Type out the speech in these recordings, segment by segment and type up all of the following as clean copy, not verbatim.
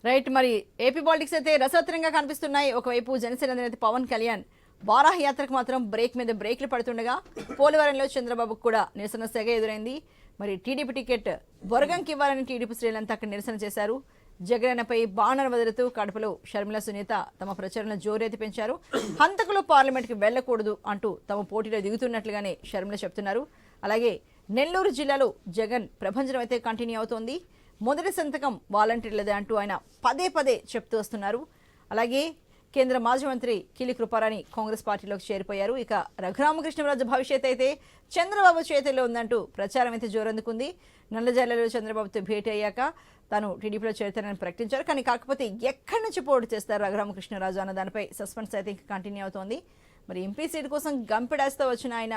Right. మరి AP politics అయితే రసవత్తరంగా కనిపిస్తున్నాయి. ఒకవైపు జనసేన అధినేత పవన్ కళ్యాణ్ వారాహ యాత్రకు మాత్రం బ్రేక్ మీద బ్రేక్లు పడుతుండగా పోలవరంలో చంద్రబాబుకు కూడా నిరసన సెగ ఎదురైంది. మరి టీడీపీ టికెట్ బొరగంకి ఇవ్వాలని టీడీపీ శ్రేణులంతా అక్కడ నిరసన చేశారు. జగనన్నపై బాణర్ వదులుతూ కడపలో షర్మిల సునీత తమ ప్రచారంలో జోరెత్తి పెంచారు. హంతకులు పార్లమెంట్కి వెళ్లకూడదు అంటూ తమ పోటీలో దిగుతున్నట్లుగానే షర్మిల చెప్తున్నారు. అలాగే నెల్లూరు జిల్లాలో జగన్ ప్రభంజనం అయితే కంటిన్యూ అవుతోంది. మొదటి సంతకం వాలంటీర్లదే అంటూ ఆయన పదే పదే చెప్తూ వస్తున్నారు. అలాగే కేంద్ర మాజీ మంత్రి కిలి కృపారాణి కాంగ్రెస్ పార్టీలోకి చేరిపోయారు. ఇక రఘురామకృష్ణరాజు భవిష్యత్ అయితే చంద్రబాబు చేతిలో ఉందంటూ ప్రచారం అయితే జోరందుకుంది. నల్లజర్లలో చంద్రబాబుతో భేటీ అయ్యాక తాను టీడీపీలో చేరుతానని ప్రకటించారు. కానీ కాకపోతే ఎక్కడి నుంచి పోటీ చేస్తారు రఘురామకృష్ణరాజు అన్న దానిపై సస్పెన్స్ అయితే ఇంకా కంటిన్యూ అవుతోంది. మరి ఎంపీ సీటు కోసం గంపెడాస్తో వచ్చిన ఆయన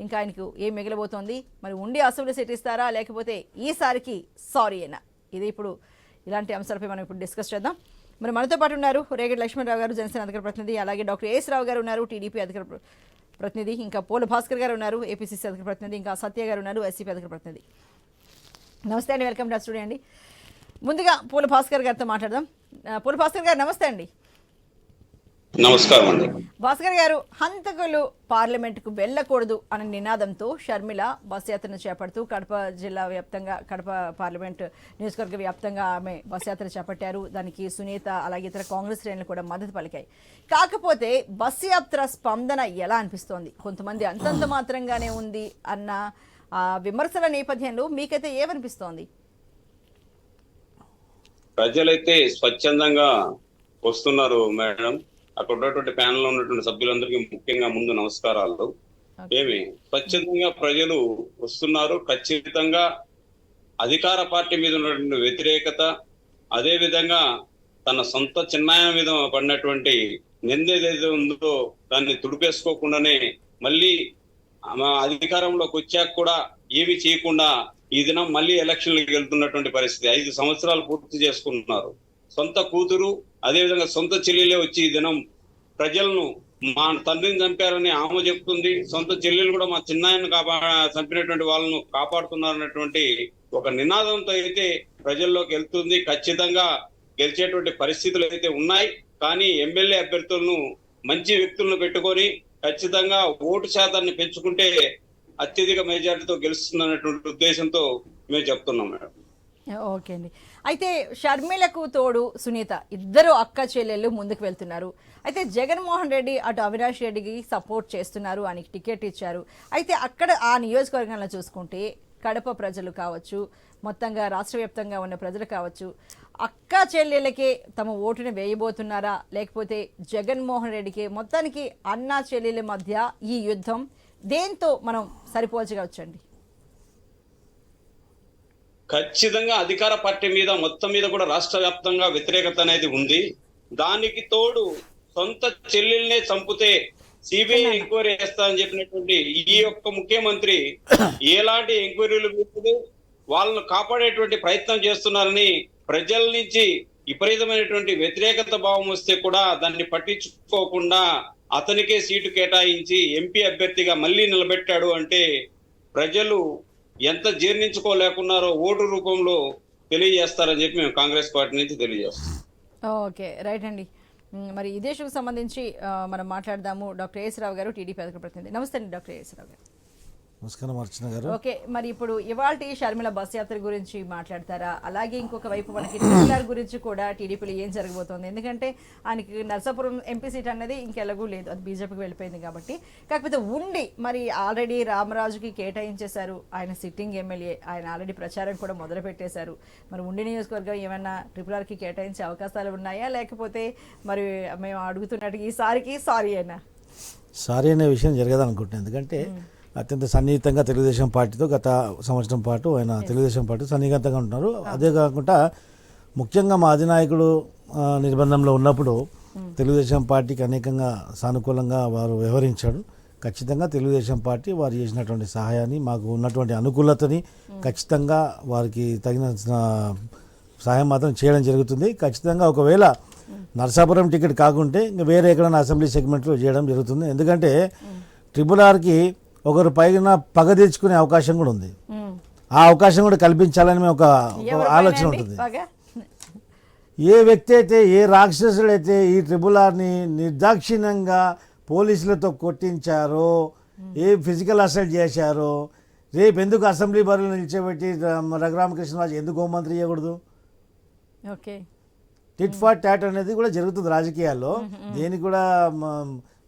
ఇంకా ఆయనకు ఏం మిగిలబోతోంది? మరి ఉండి అసెంబ్లీ సీట్ ఇస్తారా, లేకపోతే ఈసారికి సారీ అయినా? ఇది ఇప్పుడు ఇలాంటి అంశాలపై మనం ఇప్పుడు డిస్కస్ చేద్దాం. మరి మనతో పాటు ఉన్నారు రేగడి లక్ష్మణరావు గారు, జనసేన అధికార ప్రతినిధి. అలాగే డాక్టర్ ఏఎస్ రావు గారు ఉన్నారు, టీడీపీ అధికార ప్రతినిధి. ఇంకా పోల భాస్కర్ గారు ఉన్నారు, ఏపీసీసీ అధికార ప్రతినిధి. ఇంకా సత్య గారు ఉన్నారు, ఎస్సీపీ అధికార ప్రతినిధి. నమస్తే అండి, వెల్కమ్ టు స్టూడియో అండి. ముందుగా పోల భాస్కర్ గారితో మాట్లాడదాం. పోల భాస్కర్ గారు నమస్తే అండి. నమస్కారం అండి. భాస్కర్ గారు, హంతకులు పార్లమెంటుకు వెళ్లకూడదు అనే నినాదంతో షర్మిల బస్ యాత్రను చేపడుతూ కడప జిల్లా వ్యాప్తంగా, కడప పార్లమెంట్ నియోజకవర్గ వ్యాప్తంగా ఆమె బస్ యాత్ర చేపట్టారు. దానికి సునీత అలాగే ఇతర కాంగ్రెస్ శ్రేణులు కూడా మద్దతు పలికాయి. కాకపోతే బస్ యాత్ర స్పందన ఎలా అనిపిస్తోంది? కొంతమంది అంతంత మాత్రంగానే ఉంది అన్న విమర్శల నేపథ్యంలో మీకైతే ఏమనిపిస్తోంది? ప్రజలైతే స్వచ్ఛందంగా వస్తున్నారు మేడం. అక్కడ ఉన్నటువంటి ప్యానెల్ లో ఉన్నటువంటి సభ్యులందరికీ ముఖ్యంగా ముందు నమస్కారాలు. స్వచ్ఛందంగా ప్రజలు వస్తున్నారు. ఖచ్చితంగా అధికార పార్టీ మీద ఉన్నటువంటి వ్యతిరేకత, అదే విధంగా తన సొంత చిన్నాయన మీద పడినటువంటి నిందేదైతే ఉందో దాన్ని తుడిపేసుకోకుండానే మళ్ళీ అధికారంలోకి వచ్చాక కూడా ఏమి చేయకుండా ఈ దినం మళ్ళీ ఎలక్షన్లకు వెళ్తున్నటువంటి పరిస్థితి. 5 సంవత్సరాలు పూర్తి చేసుకుంటున్నారు. సొంత కూతురు, అదేవిధంగా సొంత చెల్లెలే వచ్చి ఈ దినం ప్రజలను మా తండ్రిని చంపారని ఆమె చెప్తుంది. సొంత చెల్లెలు కూడా మా చిన్నాయన్ని చంపినటువంటి వాళ్ళను కాపాడుతున్నారన్నటువంటి ఒక నినాదంతో అయితే ప్రజల్లోకి వెళ్తుంది. ఖచ్చితంగా గెలిచేటువంటి పరిస్థితులు అయితే ఉన్నాయి. కానీ ఎమ్మెల్యే అభ్యర్థులను మంచి వ్యక్తులను పెట్టుకొని ఖచ్చితంగా ఓటు శాతాన్ని పెంచుకుంటే అత్యధిక మెజార్టీతో గెలుస్తుందన్నటువంటి ఉద్దేశంతో మేము చెప్తున్నాం మేడం. ఓకే అండి. అయితే షర్మిలకు తోడు సునీత ఇద్దరు అక్క చెల్లెళ్ళు ముందుకు వెళ్తున్నారు. అయితే జగన్మోహన్ రెడ్డి అటు అవినాష్ రెడ్డికి సపోర్ట్ చేస్తున్నారు, ఆయనకి టికెట్ ఇచ్చారు. అయితే అక్కడ ఆ నియోజకవర్గంలో చూసుకుంటే కడప ప్రజలు కావచ్చు, మొత్తంగా రాష్ట్ర వ్యాప్తంగా ఉన్న ప్రజలు కావచ్చు, అక్క చెల్లెళ్ళకే తమ ఓటుని వేయబోతున్నారా, లేకపోతే జగన్మోహన్ రెడ్డికి? మొత్తానికి అన్నా చెల్లెళ్ళ మధ్య ఈ యుద్ధం దేంతో మనం సరిపోల్చవచ్చండి? ఖచ్చితంగా అధికార పార్టీ మీద మొత్తం మీద కూడా రాష్ట్ర వ్యాప్తంగా వ్యతిరేకత అనేది ఉంది. దానికి తోడు సొంత చెల్లెల్నే చంపితే సిబిఐ ఎంక్వైరీ చేస్తా అని చెప్పినటువంటి ఈ యొక్క ముఖ్యమంత్రి ఎలాంటి ఎంక్వైరీలు పెట్టదు, వాళ్ళను కాపాడేటువంటి ప్రయత్నం చేస్తున్నారని ప్రజల నుంచి విపరీతమైనటువంటి వ్యతిరేకత భావం వస్తే కూడా దాన్ని పట్టించుకోకుండా అతనికే సీటు కేటాయించి ఎంపీ అభ్యర్థిగా మళ్ళీ నిలబెట్టాడు అంటే ప్రజలు ఎంత జీర్ణించుకోలేకున్నారో ఓటు రూపంలో తెలియజేస్తారని చెప్పి మేము కాంగ్రెస్ పార్టీ నుంచి తెలియజేస్తాం. ఓకే, రైట్ అండి. మరి ఇదే ఇష్యూకి సంబంధించి మనం మాట్లాడదాము. డాక్టర్ ఏఎస్ రావు గారు, టీడీపీ అధికార ప్రతినిధి. నమస్తే అండి డాక్టర్ ఏఎస్ రావు గారు. నమస్కారం అర్చన గారు. ఓకే, మరి ఇప్పుడు ఇవాల్టి షర్మిల బస్ యాత్ర గురించి మాట్లాడతారా? అలాగే ఇంకొక వైపు మనకి ట్రిపుల్ గురించి కూడా టీడీపీలో ఏం జరగబోతోంది? ఎందుకంటే ఆయనకి నర్సాపురం ఎంపీ సీట్ అనేది ఇంకెలాగూ లేదు, అది బీజేపీకి వెళ్ళిపోయింది కాబట్టి. కాకపోతే ఉండి మరి ఆల్రెడీ రామరాజుకి కేటాయించేశారు, ఆయన సిట్టింగ్ ఎమ్మెల్యే, ఆయన ఆల్రెడీ ప్రచారం కూడా మొదలు పెట్టేశారు. మరి ఉండి నియోజకవర్గం ఏమన్నా ట్రిపుల్ కేటాయించే అవకాశాలు ఉన్నాయా, లేకపోతే మరి మేము అడుగుతున్నట్టు ఈసారికి సారీ అయినా? సారీ అనే విషయం జరగదనుకుంటున్నాను. ఎందుకంటే అత్యంత సన్నిహితంగా తెలుగుదేశం పార్టీతో గత సంవత్సరం పాటు ఆయన తెలుగుదేశం పార్టీ సన్నిహితంగా ఉంటున్నారు. అదే కాకుండా ముఖ్యంగా మా అధినాయకుడు నిర్బంధంలో ఉన్నప్పుడు తెలుగుదేశం పార్టీకి అనేకంగా సానుకూలంగా వారు వ్యవహరించాడు. ఖచ్చితంగా తెలుగుదేశం పార్టీ వారు చేసినటువంటి సహాయాన్ని, మాకు ఉన్నటువంటి అనుకూలతని ఖచ్చితంగా వారికి తగిన సహాయం మాత్రం చేయడం జరుగుతుంది. ఖచ్చితంగా ఒకవేళ నరసాపురం టికెట్ కాకుంటే ఇంకా వేరే ఎక్కడైనా అసెంబ్లీ సెగ్మెంట్లో చేయడం జరుగుతుంది. ఎందుకంటే RRRకి ఒకరు పైన పగ తెచ్చుకునే అవకాశం కూడా ఉంది. ఆ అవకాశం కూడా కల్పించాలని మేము ఒక ఆలోచన ఉంటుంది. ఏ వ్యక్తి అయితే, ఏ రాక్షసుడైతే ఈ ట్రిబుల్-ఆర్ని నిర్దాక్షిణ్యంగా పోలీసులతో కొట్టించారో, ఏ ఫిజికల్ అసల్ట్ చేశారో, రేపు ఎందుకు అసెంబ్లీ బరిలో నిలిచోబెట్టి రఘురామకృష్ణరాజు ఎందుకు హోంమంత్రి చేయకూడదు? ఓకే, టిట్ ఫార్ టాట్ అనేది కూడా జరుగుతుంది రాజకీయాల్లో. దేనికి కూడా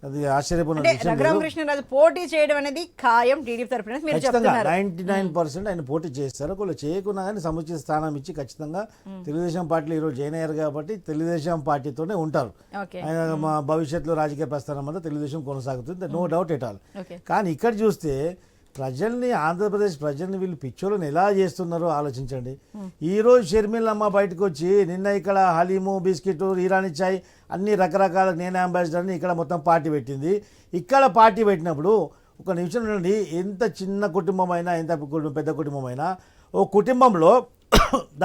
అది ఆశ్చర్యపోయిన అంటే విషయం లేదు. రఘురామకృష్ణరాజు పోటీ చేయడం అనేది ఖాయం టీడీపీ తరఫున మీరు ఖచ్చితంగా చెప్తున్నారు. 99% ఆయన పోటీ చేస్తారు. ఒకళ్ళు చేయకున్నా కానీ సముచిత స్థానం ఇచ్చి ఖచ్చితంగా తెలుగుదేశం పార్టీలో ఈరోజు జాయిన్ అయ్యారు కాబట్టి తెలుగుదేశం పార్టీతోనే ఉంటారు. ఓకే, ఆయన మా భవిష్యత్తులో రాజకీయ ప్రస్థానం అంతా తెలుగుదేశం కొనసాగుతుంది, no doubt at all. Okay, కానీ ఇక్కడ చూస్తే ప్రజల్ని, ఆంధ్రప్రదేశ్ ప్రజల్ని వీళ్ళు పిచ్చోళ్ళని ఎలా చేస్తున్నారో ఆలోచించండి. ఈరోజు షర్మిలమ్మ బయటకు వచ్చి నిన్న ఇక్కడ హలీము, బిస్కెట్, ఇరానీ చాయ్ అన్ని రకరకాల నేను అంబాసిడర్ని ఇక్కడ మొత్తం పార్టీ పెట్టింది. ఇక్కడ పార్టీ పెట్టినప్పుడు ఒక నిమిషం నుండి ఎంత చిన్న కుటుంబం అయినా, ఎంత పెద్ద కుటుంబం అయినా, ఓ కుటుంబంలో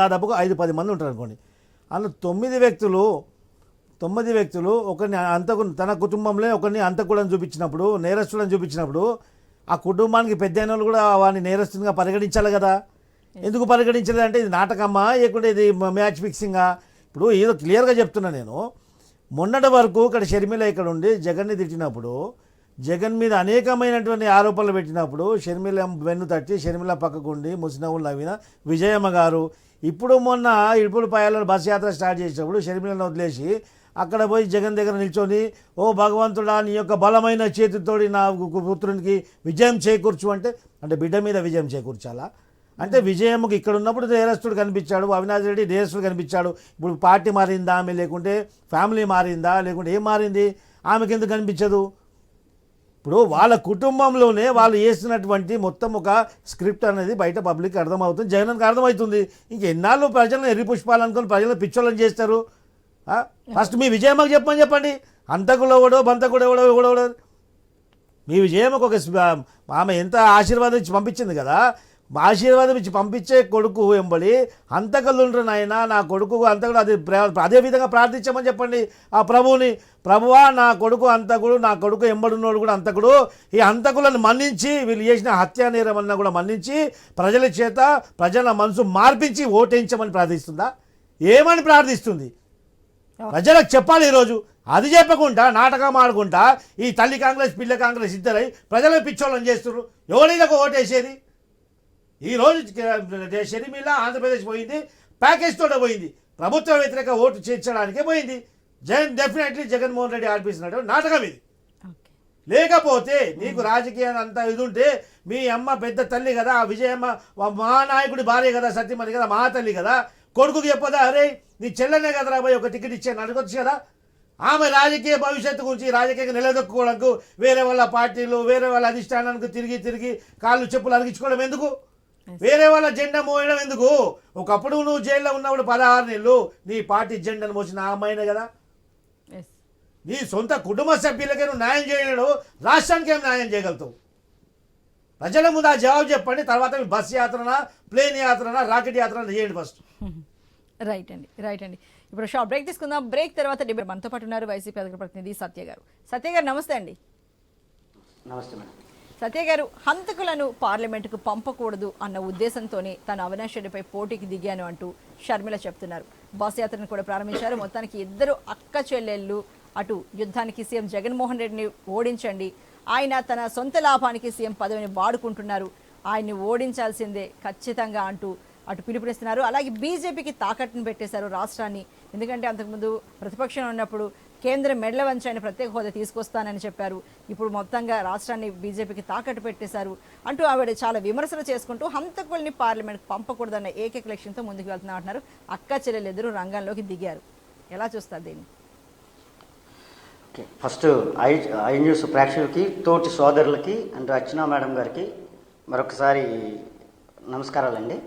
దాదాపుగా 5-10 మంది ఉంటారు అనుకోండి. అందులో 9 వ్యక్తులు ఒకరిని తన కుటుంబంలో ఒకరిని అంతకులను చూపించినప్పుడు, నేరస్తులను చూపించినప్పుడు ఆ కుటుంబానికి పెద్ద అయిన వాళ్ళు కూడా వాడిని నేరస్తునిగా పరిగణించాలి కదా. ఎందుకు పరిగణించలేదు అంటే ఇది నాటకమ్మా, లేకుంటే ఇది మ్యాచ్ ఫిక్సింగా? ఇప్పుడు ఏదో క్లియర్గా చెప్తున్నా నేను. మొన్నటి వరకు ఇక్కడ షర్మిల ఇక్కడ ఉండి జగన్ని తిట్టినప్పుడు, జగన్ మీద అనేకమైనటువంటి ఆరోపణలు పెట్టినప్పుడు షర్మిల వెన్ను తట్టి షర్మిల పక్కకుండి ముసినవ్వులు నవ్విన విజయమ్మ గారు, ఇప్పుడు పాయాలలో బస్ యాత్ర స్టార్ట్ చేసినప్పుడు షర్మిలను వదిలేసి అక్కడ పోయి జగన్ దగ్గర నిల్చొని, ఓ భగవంతుడా నీ యొక్క బలమైన చేతితోడి నా పుత్రునికి విజయం చేకూర్చు అంటే బిడ్డ మీద విజయం చేకూర్చాలా? అంటే విజయమ్మకి ఇక్కడ ఉన్నప్పుడు నేరస్తుడు కనిపించాడు, అవినాష్ రెడ్డి నేరస్తుడు కనిపించాడు. ఇప్పుడు పార్టీ మారిందా ఆమె, లేకుంటే ఫ్యామిలీ మారిందా, లేకుంటే ఏం మారింది? ఆమెకి ఎందుకు కనిపించదు? ఇప్పుడు వాళ్ళ కుటుంబంలోనే వాళ్ళు వేసినటువంటి మొత్తం ఒక స్క్రిప్ట్ అనేది బయట పబ్లిక్ అర్థమవుతుంది, జగన్కి అర్థమవుతుంది. ఇంకెన్నాళ్ళు ప్రజలను ఎర్రి పుష్పాలనుకొని ప్రజలను పిచ్చోళ్ళని చేస్తారు? ఫస్ట్ మీ విజయమ్మకు చెప్పండి. అంతకుడు ఎవడో, బంతకుడు ఎవడో. మీ విజయమ్మకు ఒక ఆమె ఎంత ఆశీర్వాదం ఇచ్చి పంపించింది కదా, ఆశీర్వాదం ఇచ్చి పంపించే కొడుకు వెంబడి అంతకులు ఉంటారు నాయన, నా కొడుకు అంతకుడు, అదే విధంగా ప్రార్థించమని చెప్పండి ఆ ప్రభువుని. ప్రభువా నా కొడుకు అంతకుడు, నా కొడుకు ఎంబడున్నోడు కూడా అంతకుడు, ఈ అంతకులను మన్నించి వీళ్ళు చేసిన హత్యా నేరం అన్నా కూడా మన్నించి ప్రజల చేత ప్రజల మనసు మార్పించి ఓటేయించమని ప్రార్థిస్తుందా? ఏమని ప్రార్థిస్తుంది? ప్రజలకు చెప్పాలి ఈరోజు. అది చెప్పకుండా నాటకం ఆడుకుంటా ఈ తల్లి కాంగ్రెస్ పిల్ల కాంగ్రెస్ ఇద్దరై ప్రజలను పిచ్చోళ్ళని చేస్తున్నారు. ఎవరిలకు ఓటేసేది? ఈరోజు షర్మిల ఆంధ్రప్రదేశ్ పోయింది, ప్యాకేజ్ తోటే పోయింది, ప్రభుత్వ వ్యతిరేక ఓటు చేర్చడానికే పోయింది. డెఫినెట్లీ జగన్మోహన్ రెడ్డి ఆడిపిస్తున్నట్టు నాటకం ఇది. లేకపోతే నీకు రాజకీయాన్ని అంతా ఇది ఉంటే, మీ అమ్మ పెద్ద తల్లి కదా, ఆ విజయమ్మ మహానాయకుడి భార్య కదా, సత్యమణి కదా, మహాతల్లి కదా, కొడుకుకి చెప్పదా అరే నీ చెల్లెనే కదరా పోయి ఒక టికెట్ ఇచ్చాను అడగొచ్చు కదా. ఆమె రాజకీయ భవిష్యత్తు గురించి రాజకీయంగా నిలదొక్కుకోవడానికి వేరే వాళ్ళ పార్టీలు, వేరే వాళ్ళ అధిష్టానానికి తిరిగి కాళ్ళు చెప్పులు అరిగించుకోవడం ఎందుకు? వేరే వాళ్ళ జెండా మోయడం ఎందుకు? ఒకప్పుడు నువ్వు జైల్లో ఉన్నప్పుడు 16 నెలలు నీ పార్టీ జెండాను మోసిన ఆ అమ్మాయినే కదా. నీ సొంత కుటుంబ సభ్యులకే నువ్వు న్యాయం చేయలేడు, రాష్ట్రానికి ఏం న్యాయం చేయగలుగుతావు? ప్రజల ముందు ఆ జవాబు చెప్పండి. తర్వాత బస్ యాత్రనా, ప్లేన్ యాత్రనా, రాకెట్ యాత్రనా చేయండి ఫస్ట్. రైట్ అండి. ఇప్పుడు షార్ట్ బ్రేక్ తీసుకుందాం. బ్రేక్ తర్వాత డిబేట్ మనతో పాటు ఉన్నారు వైసీపీ అధికార ప్రతినిధి సత్య గారు. సత్య గారు నమస్తే అండి. నమస్తే మేడం. సత్య గారు, హంతకులను పార్లమెంటుకు పంపకూడదు అన్న ఉద్దేశంతోనే తాను అవినాష్ రెడ్డిపై పోటీకి దిగాను అంటూ షర్మిల చెప్తున్నారు. బస్ యాత్రను కూడా ప్రారంభించారు. మొత్తానికి ఇద్దరు అక్క చెల్లెళ్ళు అటు యుద్ధానికి సీఎం జగన్మోహన్ రెడ్డిని ఓడించండి, ఆయన తన సొంత లాభానికి సీఎం పదవిని వాడుకుంటున్నారు, ఆయన్ని ఓడించాల్సిందే ఖచ్చితంగా అంటూ అటు పిలుపునిస్తున్నారు. అలాగే బీజేపీకి తాకట్టును పెట్టేశారు రాష్ట్రాన్ని. ఎందుకంటే అంతకుముందు ప్రతిపక్షంలో ఉన్నప్పుడు కేంద్రం మెడల వంచి ఆయన ప్రత్యేక హోదా తీసుకొస్తానని చెప్పారు. ఇప్పుడు మొత్తంగా రాష్ట్రాన్ని బీజేపీకి తాకట్టు పెట్టేశారు అంటూ ఆవిడ చాలా విమర్శలు చేసుకుంటూ హంతకుల్ని పార్లమెంట్కి పంపకూడదన్న ఏకైక లక్ష్యంతో ముందుకు వెళ్తున్నా అంటున్నారు. అక్క చెల్లెలు ఎదురు రంగంలోకి దిగారు. ఎలా చూస్తారు దీన్ని? ఓకే, ఫస్ట్ ఐ న్యూస్ ప్రేక్షకులకి, తోటి సోదరులకి అండ్ అర్చనా మేడం గారికి మరొకసారి నమస్కారాలండి.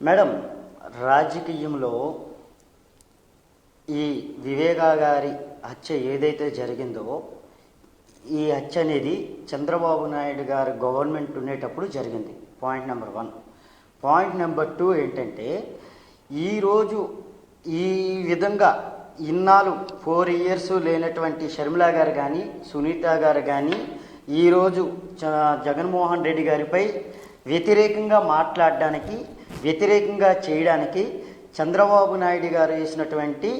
మేడం, రాజకీయంలో ఈ వివేకా గారి హత్య ఏదైతే జరిగిందో, ఈ హత్య అనేది చంద్రబాబు నాయుడు గారు గవర్నమెంట్ ఉండేటప్పుడు జరిగింది. Point number 1. పాయింట్ నెంబర్ 2 ఏంటంటే, ఈరోజు ఈ విధంగా ఇన్నాళ్ళు 4 years లేనటువంటి షర్మిల గారు కానీ, సునీత గారు కానీ ఈరోజు జగన్మోహన్ రెడ్డి గారిపై వ్యతిరేకంగా మాట్లాడడానికి, వ్యతిరేకంగా చేయడానికి చంద్రబాబు నాయుడు గారు వేసినటువంటి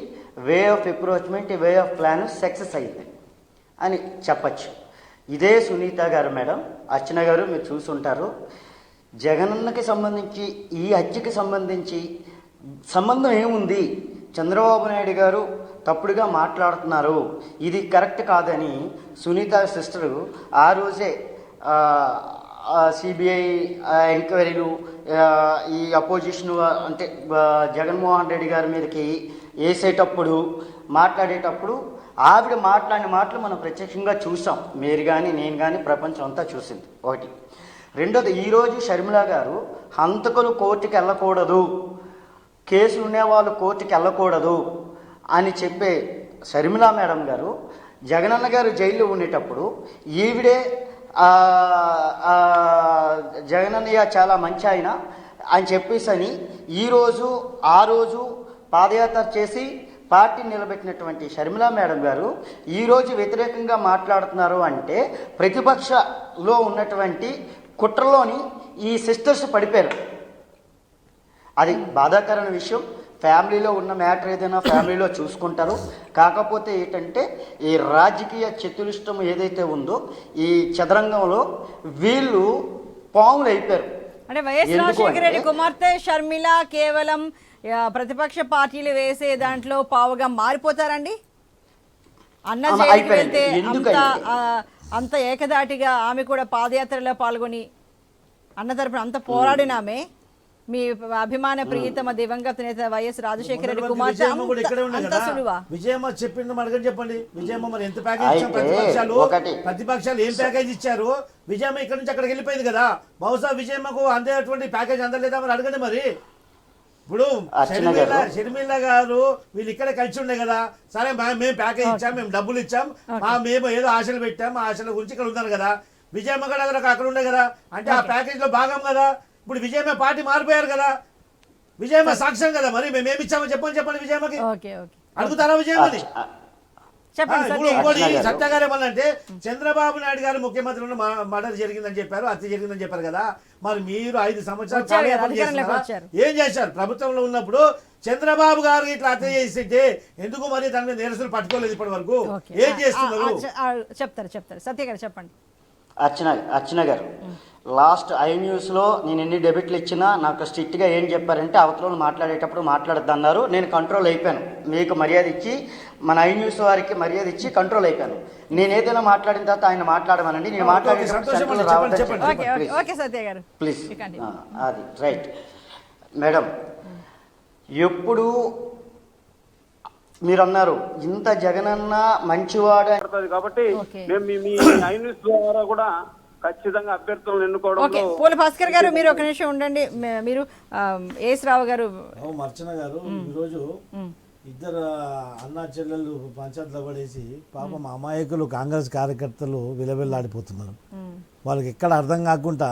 way of approachment, way of plan success అయింది అని చెప్పచ్చు. ఇదే సునీత గారు మేడం, అర్చన గారు మీరు చూసుంటారు, జగనన్నకి సంబంధించి ఈ హత్యకి సంబంధించి సంబంధం ఏముంది, చంద్రబాబు నాయుడు గారు తప్పుడుగా మాట్లాడుతున్నారు, ఇది కరెక్ట్ కాదని సునీత సిస్టరు ఆ రోజే సిబిఐ ఎంక్వైరీలు, ఈ అపోజిషన్ అంటే జగన్మోహన్ రెడ్డి గారి మీదకి వేసేటప్పుడు మాట్లాడేటప్పుడు ఆవిడ మాట్లాడిన మాటలు మనం ప్రత్యక్షంగా చూసాం. మీరు కానీ నేను కానీ ప్రపంచం అంతా చూసింది. ఒకటి. రెండోది, ఈరోజు షర్మిల గారు హంతకులు కోర్టుకి వెళ్ళకూడదు, కేసులు ఉండేవాళ్ళు కోర్టుకి వెళ్ళకూడదు అని చెప్పే షర్మిల మేడం గారు జగనన్న గారు జైల్లో ఉండేటప్పుడు ఈవిడే జగనన్నయ్య చాలా మంచి ఆయన అని చెప్పేసి అని ఈరోజు ఆ రోజు పాదయాత్ర చేసి పార్టీని నిలబెట్టినటువంటి షర్మిల మేడం గారు ఈరోజు వ్యతిరేకంగా మాట్లాడుతున్నారు అంటే ప్రతిపక్షలో ఉన్నటువంటి కుట్రలోని ఈ సిస్టర్స్ పడిపోయారు. అది బాధాకరమైన విషయం. ఫ్యామిలీలో ఉన్న మ్యాటర్ ఏదైనా ఫ్యామిలీలో చూసుకుంటారు. కాకపోతే ఏంటంటే ఈ రాజకీయ చతురిష్టం ఏదైతే ఉందో ఈ చదరంగంలో వీళ్ళు పాములు అయిపోయారు. అంటే వైఎస్ రాజశేఖర రెడ్డి కుమార్తె షర్మిల కేవలం ప్రతిపక్ష పార్టీలు వేసే దాంట్లో పావుగా మారిపోతారండి? అన్న జైలుకి వెళ్తే అంత ఏకదాటిగా ఆమె కూడా పాదయాత్రలో పాల్గొని అన్న తరపున అంత పోరాడినామే, మీ అభిమాన ప్రియతమ దివంగత నేత వైఎస్ రాజశేఖర రెడ్డి కుమార్తె అంత సులువా? విజయమ్మ చెప్పింది మనకని చెప్పండి. విజయమ్మ మరి ఎంత ప్యాకేజ్ ఇచ్చాం, ప్రతిపక్షాలు ఏం ప్యాకేజ్ ఇచ్చారు? విజయమ్మ ఇక్కడ నుంచి అక్కడికి వెళ్ళిపోయింది కదా, బహుశా విజయమ్మకు అందేటువంటి ప్యాకేజ్ అందలేదా మరి అడగండి. మరి ఇప్పుడు షర్మిల గారు వీళ్ళు ఇక్కడే కలిసి ఉండే కదా, సరే మేము ప్యాకేజ్ ఇచ్చాం, మేము డబ్బులు ఇచ్చాం, మేము ఏదో ఆశలు పెట్టాం, ఆ ఆశల గురించి ఇక్కడ ఉన్నారు కదా. విజయమ్మ కూడా అక్కడ ఉండే కదా, అంటే ఆ ప్యాకేజ్ లో భాగం కదా. ఇప్పుడు విజయమ్మ పార్టీ మారిపోయారు కదా, విజయమ్మ సాక్ష్యం కదా. మరి మేమేమి ఇచ్చామో చెప్పండి విజయమ్మకి. అడుగుతారా విజయమ్మని? సత్య గారు ఏమన్నంటే చంద్రబాబు నాయుడు గారు ముఖ్యమంత్రి ఉన్న మర్డర్ జరిగిందని చెప్పారు, హత్య జరిగిందని చెప్పారు కదా. మరి మీరు 5 సంవత్సరాలు ఏం చేశారు? ప్రభుత్వంలో ఉన్నప్పుడు చంద్రబాబు గారు ఇట్లా హత్య చేసింటే ఎందుకు మరి దాని మీద నిరసనలు పట్టుకోలేదు ఇప్పటి వరకు? ఏం చేస్తున్నారు? చెప్తారు సత్య గారు చెప్పండి. అర్చన గారు, లాస్ట్ iNewsలో నేను ఎన్ని డెబిట్లు ఇచ్చినా నాకు స్ట్రిక్ట్గా ఏం చెప్పారంటే అవతల మాట్లాడేటప్పుడు మాట్లాడద్దన్నారు. నేను కంట్రోల్ అయిపోయాను. మీకు మర్యాద ఇచ్చి మన iNews వారికి మర్యాద ఇచ్చి కంట్రోల్ అయిపోయాను. నేను ఏదైనా మాట్లాడిన తర్వాత ఆయన మాట్లాడమనండి, నేను ప్లీజ్. అది రైట్ మేడం. ఎప్పుడు మీరు అన్నారు ఇంత జగనన్న మంచివాడు కాబట్టి మేము మీ iNews ద్వారా కూడా ఖచ్చితంగా అభ్యర్థులను ఎన్నుకోవడంలో. పూల భాస్కర్ గారు మీరు ఒక నిమిషం ఉండండి. మీరు ఏఎస్ రావు గారు, అర్చన గారు, ఈరోజు ఇద్దరు అన్నా చెల్లెళ్ళు పంచాయతీలో పడేసి పాపం అమాయకులు కాంగ్రెస్ కార్యకర్తలు విలవిల్లాడిపోతున్నారు. వాళ్ళకి ఎక్కడ అర్థం కాకుండా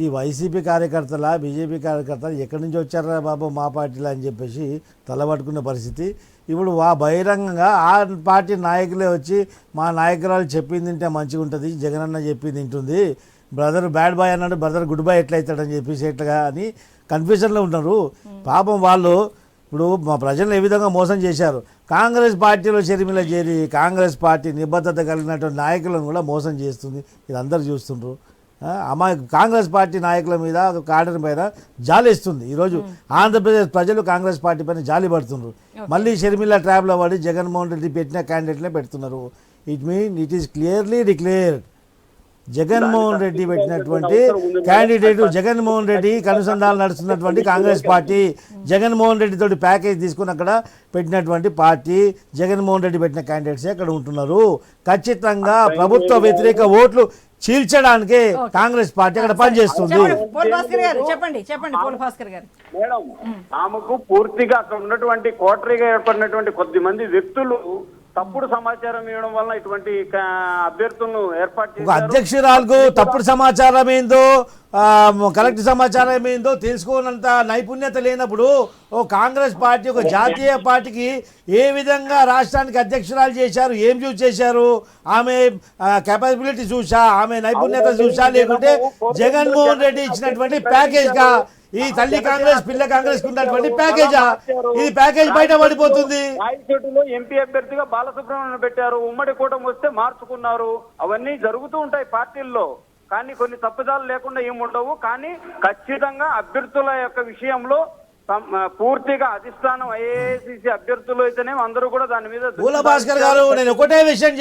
ఈ వైసీపీ కార్యకర్తల బీజేపీ కార్యకర్తలు ఎక్కడి నుంచి వచ్చారా బాబు మా పార్టీలో అని చెప్పేసి తలబట్టుకునే పరిస్థితి. ఇప్పుడు బహిరంగంగా ఆ పార్టీ నాయకులే వచ్చి మా నాయకురాలు చెప్పింది తింటే మంచిగా ఉంటుంది, జగనన్న చెప్పింది తింటుంది, బ్రదర్ బ్యాడ్ బాయ్ అన్నాడు, బ్రదర్ గుడ్ బాయ్ ఎట్లయితాడని చెప్పేసి ఎట్లా అని కన్ఫ్యూజన్లో ఉన్నారు. పాపం వాళ్ళు ఇప్పుడు మా ప్రజలను ఏ విధంగా మోసం చేశారు. కాంగ్రెస్ పార్టీలో షర్మిల చేరి కాంగ్రెస్ పార్టీ నిబద్ధత కలిగినటువంటి నాయకులను కూడా మోసం చేస్తుంది. ఇది అందరు చూస్తుండ్రు. కాంగ్రెస్ పార్టీ నాయకుల మీద కాడర్ పైన జాలిస్తుంది. ఈరోజు ఆంధ్రప్రదేశ్ ప్రజలు కాంగ్రెస్ పార్టీ పైన జాలి పడుతున్నారు. మళ్ళీ షర్మిల ట్రాప్లో పడి జగన్మోహన్ రెడ్డి పెట్టిన క్యాండిడేట్లే పెడుతున్నారు. It is clearly declared. Jaganmohan Reddy పెట్టినటువంటి క్యాండిడేట్ జగన్మోహన్ రెడ్డి కనుసంధాలు నడుస్తున్నటువంటి కాంగ్రెస్ పార్టీ, జగన్మోహన్ రెడ్డి తోటి ప్యాకేజ్ తీసుకుని అక్కడ పెట్టినటువంటి పార్టీ, జగన్మోహన్ రెడ్డి పెట్టిన క్యాండిడేట్స్ అక్కడ ఉంటున్నారు. ఖచ్చితంగా ప్రభుత్వ వ్యతిరేక ఓట్లు చీల్చడానికి కాంగ్రెస్ పార్టీ అక్కడ పనిచేస్తుంది. మేడం, ఆమెకు పూర్తిగా అక్కడ ఉన్నటువంటి కోటరీగా ఏర్పడినటువంటి కొద్ది మంది వ్యక్తులు తప్పుడు సమాచారం ఇవ్వడం వల్ల ఇటువంటి అభ్యర్థులను ఏర్పాటు చేశారు. అధ్యక్షురాలకు తప్పుడు సమాచారం ఏందో కరెక్ట్ సమాచారం ఏందో తెలుసుకోనంత నైపుణ్యత లేనప్పుడు ఓ కాంగ్రెస్ పార్టీ ఒక జాతీయ పార్టీకి ఏ విధంగా రాష్ట్రానికి అధ్యక్షురాలు చేశారు, ఏం చూసి చేశారు, ఆమె కేపబిలిటీ చూసా, ఆమె నైపుణ్యత చూసా, లేకుంటే జగన్మోహన్ రెడ్డి ఇచ్చినటువంటి ప్యాకేజ్ గా ఈ తల్లి కాంగ్రెస్ పిల్ల కాంగ్రెస్ ఉన్నటువంటి ప్యాకేజా? ఇది ప్యాకేజ్ బయట పడిపోతుంది. రాయచోటిలో ఎంపీ అభ్యర్థిగా బాలసుబ్రహ్మణ్యం పెట్టారు, ఉమ్మడి కూటమి వస్తే మార్చుకున్నారు. అవన్నీ జరుగుతూ ఉంటాయి పార్టీల్లో, కానీ కొన్ని తప్పిదాలు లేకుండా ఏముండవు. కానీ ఖచ్చితంగా అభ్యర్థుల యొక్క విషయంలో పూర్తిగా అధిష్టానం ఐఏసీసీ అభ్యర్థులు అయితేనే అందరూ కూడా దాని మీద పూల భాస్కర్ గారు, నేను ఒకటే విషయం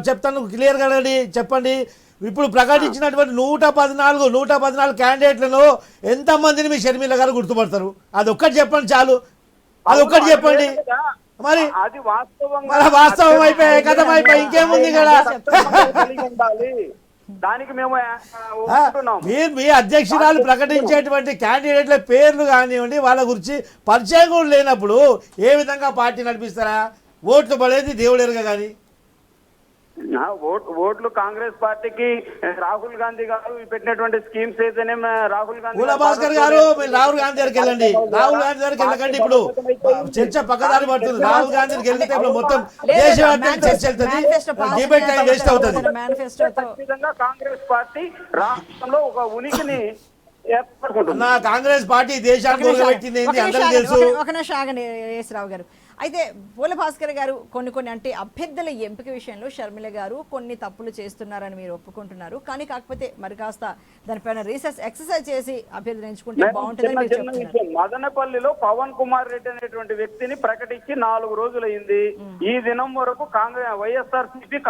చెప్తాను, క్లియర్ గా చెప్పండి. ఇప్పుడు ప్రకటించినటువంటి 114 క్యాండిడేట్లను ఎంతమందిని మీ షర్మిల గారు గుర్తుపడతారు? అదొక్కటి చెప్పండి చాలు, అదొక్కటి చెప్పండి. మరి అది వాస్తవం అయిపోయాయి, కథం అయిపోయి ఇంకేముంది కదా. దానికి మేము మీరు మీ అధ్యక్షురాలు ప్రకటించేటువంటి క్యాండిడేట్ల పేర్లు కానివ్వండి, వాళ్ళ గురించి పరిచయం కూడా లేనప్పుడు ఏ విధంగా పార్టీ నడిపిస్తారా? ఓట్లు పడేది దేవుడు ఎరుగ కానీ. ఓట్లు కాంగ్రెస్ పార్టీకి రాహుల్ గాంధీ గారు పెట్టినటువంటి స్కీమ్స్ అయితేనే రాహుల్ గాంధీ పూల భాస్కర్ గారు, మీరు రాహుల్ గాంధీ దగ్గరికి వెళ్ళండి. రాహుల్ గాంధీ దగ్గరికి వెళ్ళకండి. ఇప్పుడు చర్చ పక్కదారి పడుతుంది. రాహుల్ గాంధీ దగ్గరికి వెళ్తే ఇప్పుడు మొత్తం దేశవ్యాప్తంగా చర్చ వెళ్తుంది, డిబేట్ టైం వేస్ట్ అవుతుంది. ఖచ్చితంగా కాంగ్రెస్ పార్టీ రాష్ట్రంలో ఒక ఉనికిని ఏర్పడుకుంటుంది. కాంగ్రెస్ పార్టీ దేశాన్ని ఊరగబెట్టింది ఏంటి అందరికీ తెలుసు. ఒక నిమిషం ఆగండి రావు గారు. అయితే పూల భాస్కర్ గారు కొన్ని అంటే అభ్యర్థుల ఎంపిక విషయంలో షర్మిల గారు కొన్ని తప్పులు చేస్తున్నారని మీరు ఒప్పుకుంటున్నారు, కానీ కాకపోతే మరి కాస్త దానిపైన రీసెర్చ్ ఎక్సర్సైజ్ చేసి అభ్యర్థిని ఎంచుకుంటే బాగుంటుందని. మదనపల్లిలో పవన్ కుమార్ రెడ్డి అనేటువంటి వ్యక్తిని ప్రకటించి 4 రోజులైంది. ఈ దినం వరకు కాంగ్రెస్ వైఎస్ఆర్సీపీ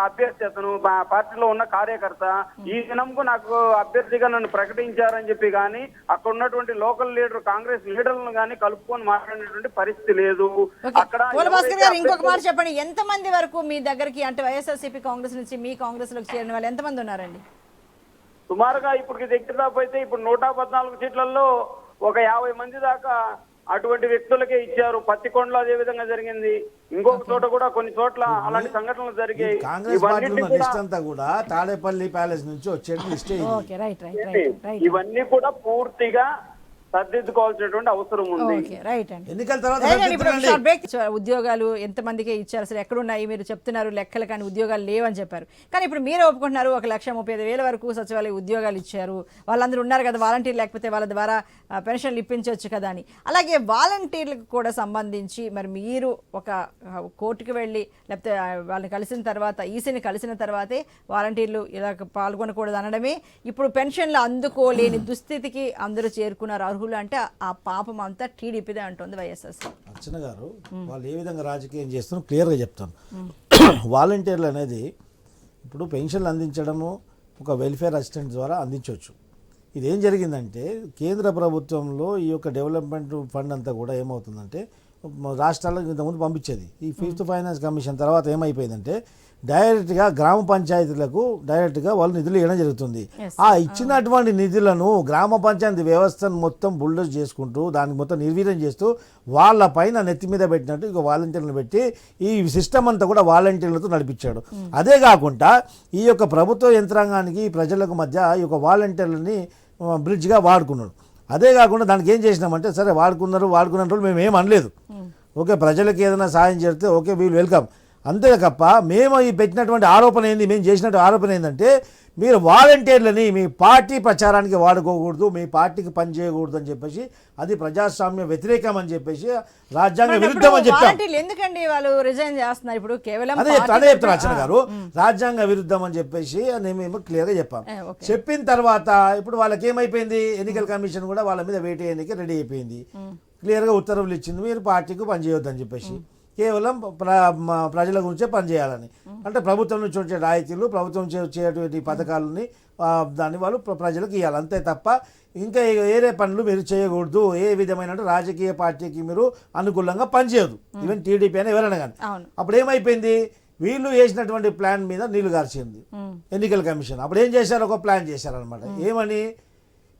అభ్యర్థి, అతను పార్టీలో ఉన్న కార్యకర్త, ఈ దినంకు నాకు అభ్యర్థిగా నన్ను ప్రకటించారని చెప్పి కానీ అక్కడ ఉన్నటువంటి లోకల్ లీడర్ కాంగ్రెస్ లీడర్లను కానీ కలుపుకొని మాట్లాడినటువంటి పరిస్థితి లేదు. పూల భాస్కర్ గారు, ఇంకొక మాట చెప్పండి, ఎంత మంది వరకు మీ దగ్గరికి అంటే వైఎస్ఆర్సీపీ కాంగ్రెస్ నుంచి మీ కాంగ్రెస్ లోకి చేరిన వాళ్ళు ఎంతమంది ఉన్నారండి? సుమారుగా ఇప్పుడు దగ్గరదాపు అయితే ఇప్పుడు 114 సీట్లలో ఒక 50 మంది దాకా అటువంటి వ్యక్తులకే ఇచ్చారు. పత్తికొండలో అదే విధంగా జరిగింది, ఇంకొక చోట కూడా కొన్ని చోట్ల అలాంటి సంఘటనలు జరిగాయి. కాంగ్రెస్ పార్టీ లిస్ట్ అంతా కూడా తాడేపల్లి ప్యాలెస్ నుంచి వచ్చే లిస్ట్. ఇవన్నీ కూడా పూర్తిగా సర్దిద్దుకోవాల్సినటువంటి అవసరం ఉంది. ఎన్నికల తర్వాత ఉద్యోగాలు ఎంతమందికి ఇచ్చారు, అసలు ఎక్కడున్నాయి? మీరు చెప్తున్నారు లెక్కలు, కానీ ఉద్యోగాలు లేవని చెప్పారు. కానీ ఇప్పుడు మీరు ఒప్పుకుంటున్నారు 1,35,000 వరకు సచివాలయ ఉద్యోగాలు ఇచ్చారు. వాళ్ళందరూ ఉన్నారు కదా వాలంటీర్, లేకపోతే వాళ్ళ ద్వారా పెన్షన్లు ఇప్పించవచ్చు కదా అని. అలాగే వాలంటీర్లకు కూడా సంబంధించి మరి మీరు ఒక కోర్టుకు వెళ్ళి లేకపోతే వాళ్ళని కలిసిన తర్వాత, ఈసీని కలిసిన తర్వాతే వాలంటీర్లు ఇలా పాల్గొనకూడదు అనడమే ఇప్పుడు పెన్షన్లు అందుకోలేని దుస్థితికి అందరూ చేరుకున్నారు. అంటే ఆ పాపం అంతా టీడీపీదే అంటుంది వైఎస్ఆర్సీ. అర్చన గారు, వాళ్ళు ఏ విధంగా రాజకీయం చేస్తున్నారో క్లియర్గా చెప్తాను. వాలంటీర్లు అనేది ఇప్పుడు పెన్షన్లు అందించడము ఒక వెల్ఫేర్ అసిస్టెంట్ ద్వారా అందించవచ్చు. ఇదేం జరిగిందంటే కేంద్ర ప్రభుత్వంలో ఈ యొక్క డెవలప్మెంట్ ఫండ్ అంతా కూడా ఏమవుతుందంటే రాష్ట్రాలకు ఇంతకుముందు పంపించేది. ఈ 5th ఫైనాన్స్ కమిషన్ తర్వాత ఏమైపోయిందంటే డైరెక్ట్గా గ్రామ పంచాయతీలకు డైరెక్ట్గా వాళ్ళు నిధులు ఇవ్వడం జరుగుతుంది. ఆ ఇచ్చినటువంటి నిధులను గ్రామ పంచాయతీ వ్యవస్థను మొత్తం బుల్డోజ్ చేసుకుంటూ దానికి మొత్తం నిర్వీర్యం చేస్తూ వాళ్ళ పైన నెత్తి మీద పెట్టినట్టు ఇక వాలంటీర్లను పెట్టి ఈ సిస్టమ్ అంతా కూడా వాలంటీర్లతో నడిపించాడు. అదే కాకుండా ఈ యొక్క ప్రభుత్వ యంత్రాంగానికి ప్రజలకు మధ్య ఈ యొక్క వాలంటీర్లని బ్రిడ్జ్గా వాడుకున్నాడు. అదే కాకుండా దానికి ఏం చేసినామంటే సరే వాడుకున్న రోజు మేము ఏం అనలేదు, ఓకే ప్రజలకు ఏదైనా సాయం చేస్తే ఓకే వీళ్ళు వెల్కమ్, అంతే తప్ప మేము ఈ పెట్టినటువంటి ఆరోపణ ఏంది, మేము చేసినట్టు ఆరోపణ ఏంటంటే మీరు వాలంటీర్లని మీ పార్టీ ప్రచారానికి వాడుకోకూడదు, మీ పార్టీకి పనిచేయకూడదు అని చెప్పేసి అది ప్రజాస్వామ్య వ్యతిరేకం అని చెప్పేసి రాజ్యాంగ విరుద్ధం అని చెప్పారు. ఎందుకండి వాళ్ళు రిజైన్ చేస్తున్నారు ఇప్పుడు? కేవలం అదే చెప్తారు అర్చన గారు, రాజ్యాంగ విరుద్ధం అని చెప్పేసి మేము క్లియర్గా చెప్పాం. చెప్పిన తర్వాత ఇప్పుడు వాళ్ళకి ఏమైపోయింది, ఎన్నికల కమిషన్ కూడా వాళ్ళ మీద వేటే ఎన్నిక రెడీ అయిపోయింది, క్లియర్గా ఉత్తర్వులు ఇచ్చింది మీరు పార్టీకి పనిచేయొద్దని చెప్పేసి, కేవలం ప్రజల గురించే పనిచేయాలని. అంటే ప్రభుత్వం నుంచి వచ్చే రాయితీలు, ప్రభుత్వం వచ్చేటువంటి పథకాలని దాన్ని వాళ్ళు ప్రజలకు ఇవ్వాలి, అంతే తప్ప ఇంకా వేరే పనులు మీరు చేయకూడదు. ఏ విధమైన రాజకీయ పార్టీకి మీరు అనుకూలంగా పనిచేయదు, ఈవెన్ టీడీపీ అని ఎవరైనా కానీ. అప్పుడు ఏమైపోయింది, వీళ్ళు వేసినటువంటి ప్లాన్ మీద నీళ్లు గార్చింది ఎన్నికల కమిషన్. అప్పుడు ఏం చేశారు, ఒక ప్లాన్ చేశారనమాట. ఏమని,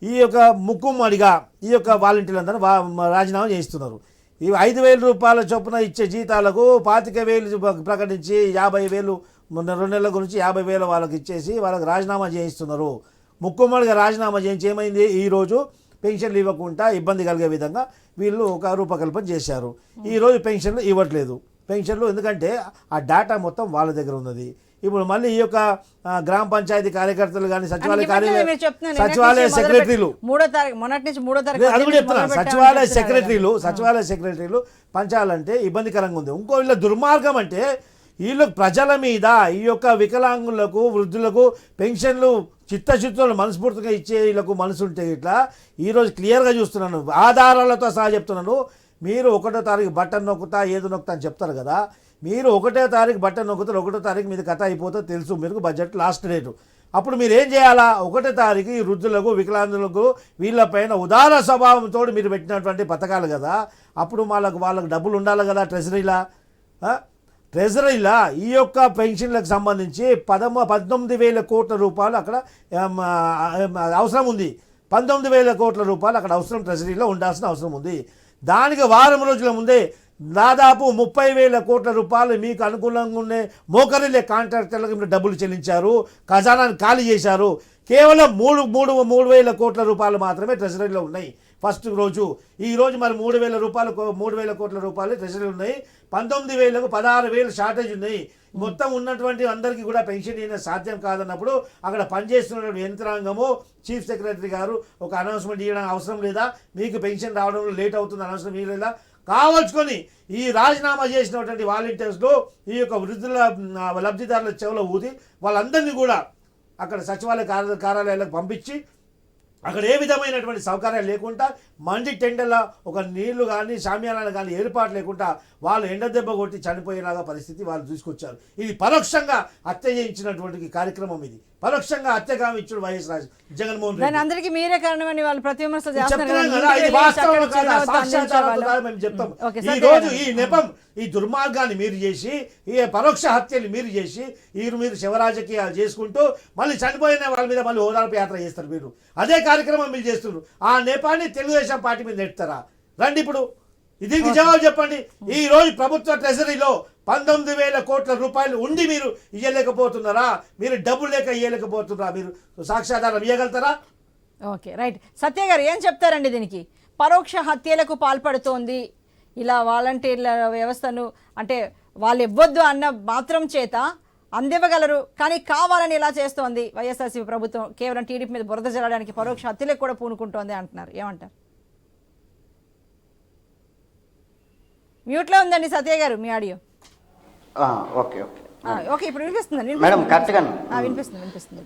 ఈ యొక్క ముక్కుమ్మడిగా ఈ యొక్క వాలంటీర్లందరూ రాజీనామా చేస్తున్నారు. ఈ 5,000 రూపాయల చొప్పున ఇచ్చే జీతాలకు 25,000 ప్రకటించి 50,000 2 నెలల గురించి 50,000 వాళ్ళకి ఇచ్చేసి వాళ్ళకి రాజీనామా చేయిస్తున్నారు. ముక్కుమ్మడిగా రాజీనామా చేయించి ఏమైంది, ఈరోజు పెన్షన్లు ఇవ్వకుండా ఇబ్బంది కలిగే విధంగా వీళ్ళు ఒక రూపకల్పన చేశారు. ఈరోజు పెన్షన్లు ఇవ్వట్లేదు. పెన్షన్లు ఎందుకంటే ఆ డేటా మొత్తం వాళ్ళ దగ్గర ఉన్నది. ఇప్పుడు మళ్ళీ ఈ యొక్క గ్రామ పంచాయతీ కార్యకర్తలు కానీ సచివాలయ మీరు చెప్తున్నారు, సచివాలయ సెక్రటరీలు మొన్నటి నుంచి 3వ తారీఖు అది కూడా చెప్తున్నా, సచివాలయ సెక్రటరీలు పంచాలంటే ఇబ్బందికరంగా ఉంది. ఇంకో వీళ్ళ దుర్మార్గం అంటే వీళ్ళు ప్రజల మీద ఈ యొక్క వికలాంగులకు వృద్ధులకు పెన్షన్లు చిత్తశుద్ధులు మనస్ఫూర్తిగా ఇచ్చే వీళ్ళకు మనసు ఉంటే ఇట్లా ఈరోజు క్లియర్గా చూస్తున్నాను, ఆధారాలతో సహా చెప్తున్నాను. మీరు 1వ తారీఖు బటన్ నొక్కుతా ఏదో నొక్కుతా అని చెప్తారు కదా, మీరు 1వ తారీఖు బటన్ నొక్కుతారు, 1వ తారీఖు మీద కథ అయిపోతుందో తెలుసు, మీరు బడ్జెట్ లాస్ట్ డేటు. అప్పుడు మీరు ఏం చేయాలా, 1వ తారీఖు ఈ వృద్ధులకు వికలాంగులకు వీళ్ళపైన ఉదార స్వభావంతో మీరు పెట్టినటువంటి పథకాలు కదా, అప్పుడు వాళ్ళకు డబ్బులు ఉండాలి కదా ట్రెజరీలా ఈ యొక్క పెన్షన్లకు సంబంధించి 19,000 కోట్ల రూపాయలు అక్కడ అవసరం ఉంది. 19,000 కోట్ల రూపాయలు అక్కడ అవసరం ట్రెజరీలో ఉండాల్సిన అవసరం ఉంది. దానికి వారం రోజుల ముందే దాదాపు 30,000 కోట్ల రూపాయలు మీకు అనుకూలంగా ఉండే మోకరిల్లే కాంట్రాక్టర్లకు మీరు డబ్బులు చెల్లించారు, ఖజానాన్ని ఖాళీ చేశారు. కేవలం 3,000 కోట్ల రూపాయలు మాత్రమే ట్రెజరీలో ఉన్నాయి ఫస్ట్ రోజు. ఈ రోజు మరి 3,000 కోట్ల రూపాయలు ట్రెజరీ ఉన్నాయి. 19,000కు 16,000 షార్టేజ్ ఉన్నాయి. మొత్తం ఉన్నటువంటి అందరికీ కూడా పెన్షన్ అయినా సాధ్యం కాదన్నప్పుడు అక్కడ పనిచేస్తున్నటువంటి యంత్రాంగము చీఫ్ సెక్రటరీ గారు ఒక అనౌన్స్మెంట్ ఇవ్వడానికి అవసరం లేదా, మీకు పెన్షన్ రావడంలో లేట్ అవుతుంది అనవసరం లేదా, కావచ్చుకొని ఈ రాజీనామా చేసినటువంటి వాలంటీర్స్లో ఈ యొక్క వృద్ధుల లబ్ధిదారుల చెవులో ఊది వాళ్ళందరినీ కూడా అక్కడ సచివాలయ కార్యాలయాలకు పంపించి అక్కడ ఏ విధమైనటువంటి సౌకర్యాలు లేకుండా మండి టెండర్ల ఒక నీళ్లు కానీ షామియానాలు కానీ ఏర్పాటు లేకుండా వాళ్ళు ఎండ దెబ్బ కొట్టి చనిపోయేలాగా పరిస్థితి వాళ్ళు తీసుకొచ్చారు. ఇది పరోక్షంగా హత్య చేయించినటువంటి కార్యక్రమం, ఇది పరోక్షంగా హత్య గావించుడు వైఎస్ జగన్మోహన్ రెడ్డి. అందరికీ మీరే కారణమని వాళ్ళు ప్రతి విమర్శ ఈ రోజు ఈ నెపం ఈ దుర్మార్గాన్ని మీరు చేసి ఈ పరోక్ష హత్యలు మీరు చేసి మీరు శివరాజకీయాలు చేసుకుంటూ మళ్ళీ చనిపోయిన వాళ్ళ మీద మళ్ళీ ఓదార్పు యాత్ర చేస్తారు. మీరు అదే కార్యక్రమం మీరు చేస్తున్నారు. ఆ నెపాన్ని తెలుగుదేశం పార్టీ మీద నెడతారా? రండి ఇప్పుడు దీనికి జవాబు చెప్పండి. ఈ రోజు ప్రభుత్వ ట్రెజరీలో 19,000 కోట్ల రూపాయలు ఉండి మీరు ఇయ్యలేకపోతున్నారా? మీరు డబ్బులు లేక ఇయ్యలేకపోతున్నారా? మీరు సాక్ష్యాధారం ఇవ్వగలుగుతారా? Okay, right. సత్య గారు ఏం చెప్తారండి దీనికి? పరోక్ష హత్యలకు పాల్పడుతోంది ఇలా వాలంటీర్ల వ్యవస్థను, అంటే వాళ్ళు ఇవ్వద్దు అన్న మాత్రం చేత అందివ్వగలరు, కానీ కావాలని ఇలా చేస్తోంది వైఎస్ఆర్సీపీ ప్రభుత్వం, కేవలం టీడీపీ మీద బురద జల్లడానికి పరోక్ష హత్యలకు కూడా పూనుకుంటోంది అంటున్నారు. ఏమంటారు? మ్యూట్లో ఉందండి సత్య గారు మీ ఆడియో. ఓకే ఇప్పుడు వినిపిస్తుంది మేడం, కరెక్ట్గా వినిపిస్తుంది.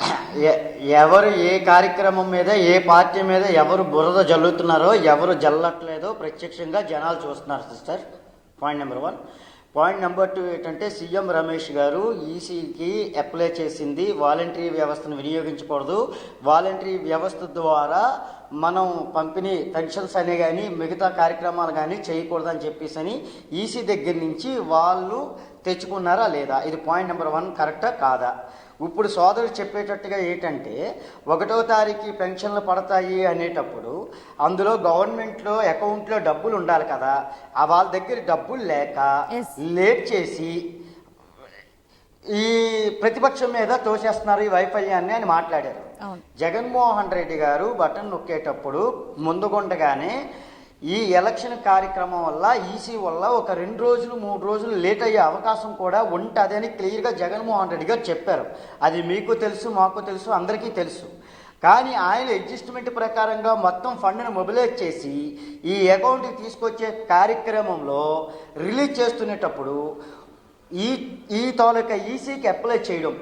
ఎవరు ఏ కార్యక్రమం మీద ఏ పార్టీ మీద ఎవరు బురద జల్లుతున్నారో ఎవరు జల్లట్లేదో ప్రత్యక్షంగా జనాలు చూస్తున్నారు sister. Point number 1. Point number 2 ఏంటంటే సీఎం రమేష్ గారు ఈసీకి అప్లై చేసింది వాలంటరీ వ్యవస్థను వినియోగించకూడదు, వాలంటరీ వ్యవస్థ ద్వారా మనం పంపిణీ పెన్షన్స్ అనే కానీ మిగతా కార్యక్రమాలు కానీ చేయకూడదు అని చెప్పేసి ఈసీ దగ్గర నుంచి వాళ్ళు తెచ్చుకున్నారా లేదా? ఇది పాయింట్ నెంబర్ 1 కరెక్టా కాదా? ఇప్పుడు సోదరుడు చెప్పేటట్టుగా ఏంటంటే 1వ తారీఖు పెన్షన్లు పడతాయి అనేటప్పుడు అందులో గవర్నమెంట్లో అకౌంట్లో డబ్బులు ఉండాలి కదా, వాళ్ళ దగ్గర డబ్బులు లేక లేట్ చేసి ఈ ప్రతిపక్షం మీద తోసేస్తున్నారు ఈ వైఫల్యాన్ని అని మాట్లాడారు. జగన్మోహన్ రెడ్డి గారు బటన్ నొక్కేటప్పుడు ముందుగుండగానే ఈ ఎలక్షన్ కార్యక్రమం వల్ల ఈసీ వల్ల ఒక 2 రోజులు 3 రోజులు లేట్ అయ్యే అవకాశం కూడా ఉంటుంది అని క్లియర్గా జగన్మోహన్ రెడ్డి గారు చెప్పారు. అది మీకు తెలుసు, మాకు తెలుసు, అందరికీ తెలుసు. కానీ ఆయన అడ్జస్ట్మెంట్ ప్రకారంగా మొత్తం ఫండ్ను మొబిలైజ్ చేసి ఈ అకౌంట్కి తీసుకొచ్చే కార్యక్రమంలో రిలీజ్ చేస్తునేటప్పుడు ఈ తాలూకా ఈసీకి అప్లై చేయడం,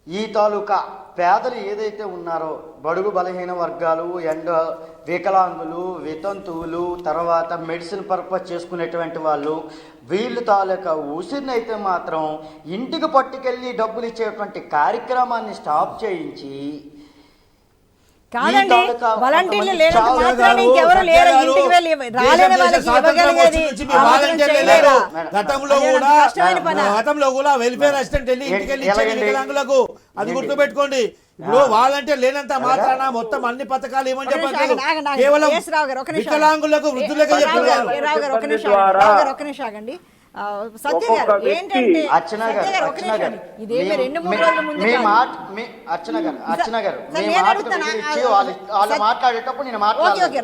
ఈ తాలూకా పేదలు ఏదైతే ఉన్నారో బడుగు బలహీన వర్గాలు అండ్ వికలాంగులు, వితంతువులు, తర్వాత మెడిసిన్ పర్పస్ చేసుకునేటువంటి వాళ్ళు, వీళ్ళు తాలూకా ఉసిరినైతే మాత్రం ఇంటికి పట్టుకెళ్ళి డబ్బులు ఇచ్చేటువంటి కార్యక్రమాన్ని స్టాప్ చేయించి కాదండి, వాలంటీర్లు లేనంత మాత్రాన ఇంకెవరు లేరు ఇంటికి వెళ్ళి రాలేని వాళ్ళకి ఇవ్వగలిగేది. గతంలో కూడా వెల్ఫేర్ అసిస్టెంట్ వెళ్ళి ఇంటికి వెళ్ళి వికలాంగులకు, అది గుర్తుపెట్టుకోండి. ఇప్పుడు వాలంటీర్ లేనంత మాత్రాన మొత్తం అన్ని పథకాలు ఏమని చెప్పట్లేదు, కేవలం వికలాంగులకు వృద్ధులకు చెప్తున్నారు. ఒక నిమిషం ఆగండి సత్య గారు. ఏంటంటే ఇదేమి 2-3 రోజుల ముందు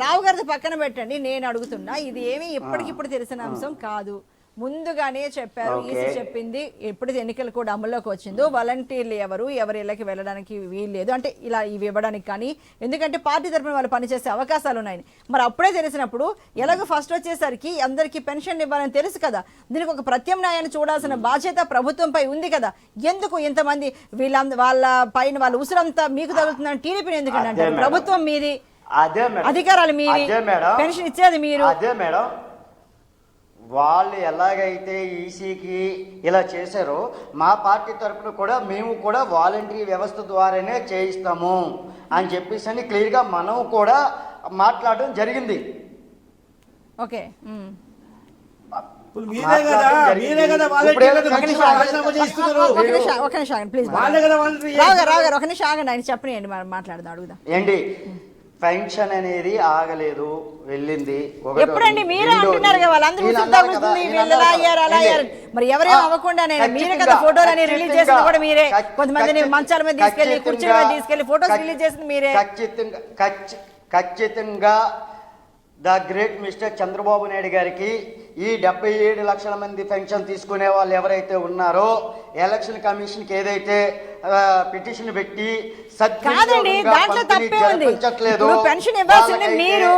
రావు గారిది పక్కన పెట్టండి. నేను అడుగుతున్నా, ఇది ఏమి ఇప్పటికిప్పుడు తెలిసిన అంశం కాదు. ముందుగానే చెప్పారు. ఈసీ చెప్పింది ఎప్పుడు ఎన్నికలు కూడా అమల్లోకి వచ్చిందో వాలంటీర్లు ఎవరు ఇళ్ళకి వెళ్ళడానికి వీల్లేదు అంటే ఇలా ఇవి ఇవ్వడానికి కానీ, ఎందుకంటే పార్టీ తరఫున వాళ్ళు పనిచేసే అవకాశాలు ఉన్నాయి. మరి అప్పుడే తెలిసినప్పుడు ఎలాగో ఫస్ట్ వచ్చేసరికి అందరికీ పెన్షన్ ఇవ్వాలని తెలుసు కదా, దీనికి ఒక ప్రత్యామ్నాయాన్ని చూడాల్సిన బాధ్యత ప్రభుత్వంపై ఉంది కదా. ఎందుకు ఇంతమంది వాళ్ళ పైన వాళ్ళ ఉసురంతా మీకు తగులుతుందని టీడీపీని ఎందుకంటే అంటారు? ప్రభుత్వం మీది, అధికారాలు మీవి, పెన్షన్ ఇచ్చేది మీరు. అదే మేడం, వాళ్ళు ఎలాగైతే ఈసీకి ఇలా చేశారో మా పార్టీ తరఫున కూడా మేము కూడా వాలంటరీ వ్యవస్థ ద్వారానే చేయిస్తాము అని చెప్పేసి అని క్లియర్గా మనం కూడా మాట్లాడడం జరిగింది. ఓకే, ఆయన చెప్పండి మాట్లాడదాం, అడుగుదాం. ఏంటి పెన్షన్ అనేది ఆగలేదు, వెళ్ళింది. ఎప్పుడండి మీరే అంటున్నారు కదా వాళ్ళందరూ మరి ఎవరేమో అవ్వకుండా మీరే కదా ఫోటోలని రిలీజ్ చేసింది కూడా మీరే, కొంతమందిని మంచాల మీద తీసుకెళ్లి కుర్చీల మీద తీసుకెళ్లి ఫోటోస్ రిలీజ్ చేసింది మీరే. ఖచ్చితంగా the great mister Chandrababu Naidu గారికి ఈ 77 లక్షల మంది పెన్షన్ తీసుకునే వాళ్ళు ఎవరైతే ఉన్నారో ఎలక్షన్ కమిషన్ కి ఏదైతే పిటిషన్ పెట్టి కాదండి, దాంట్లో తప్పే ఉంది. పెన్షన్ ఇవ్వాల్సింది మీరు,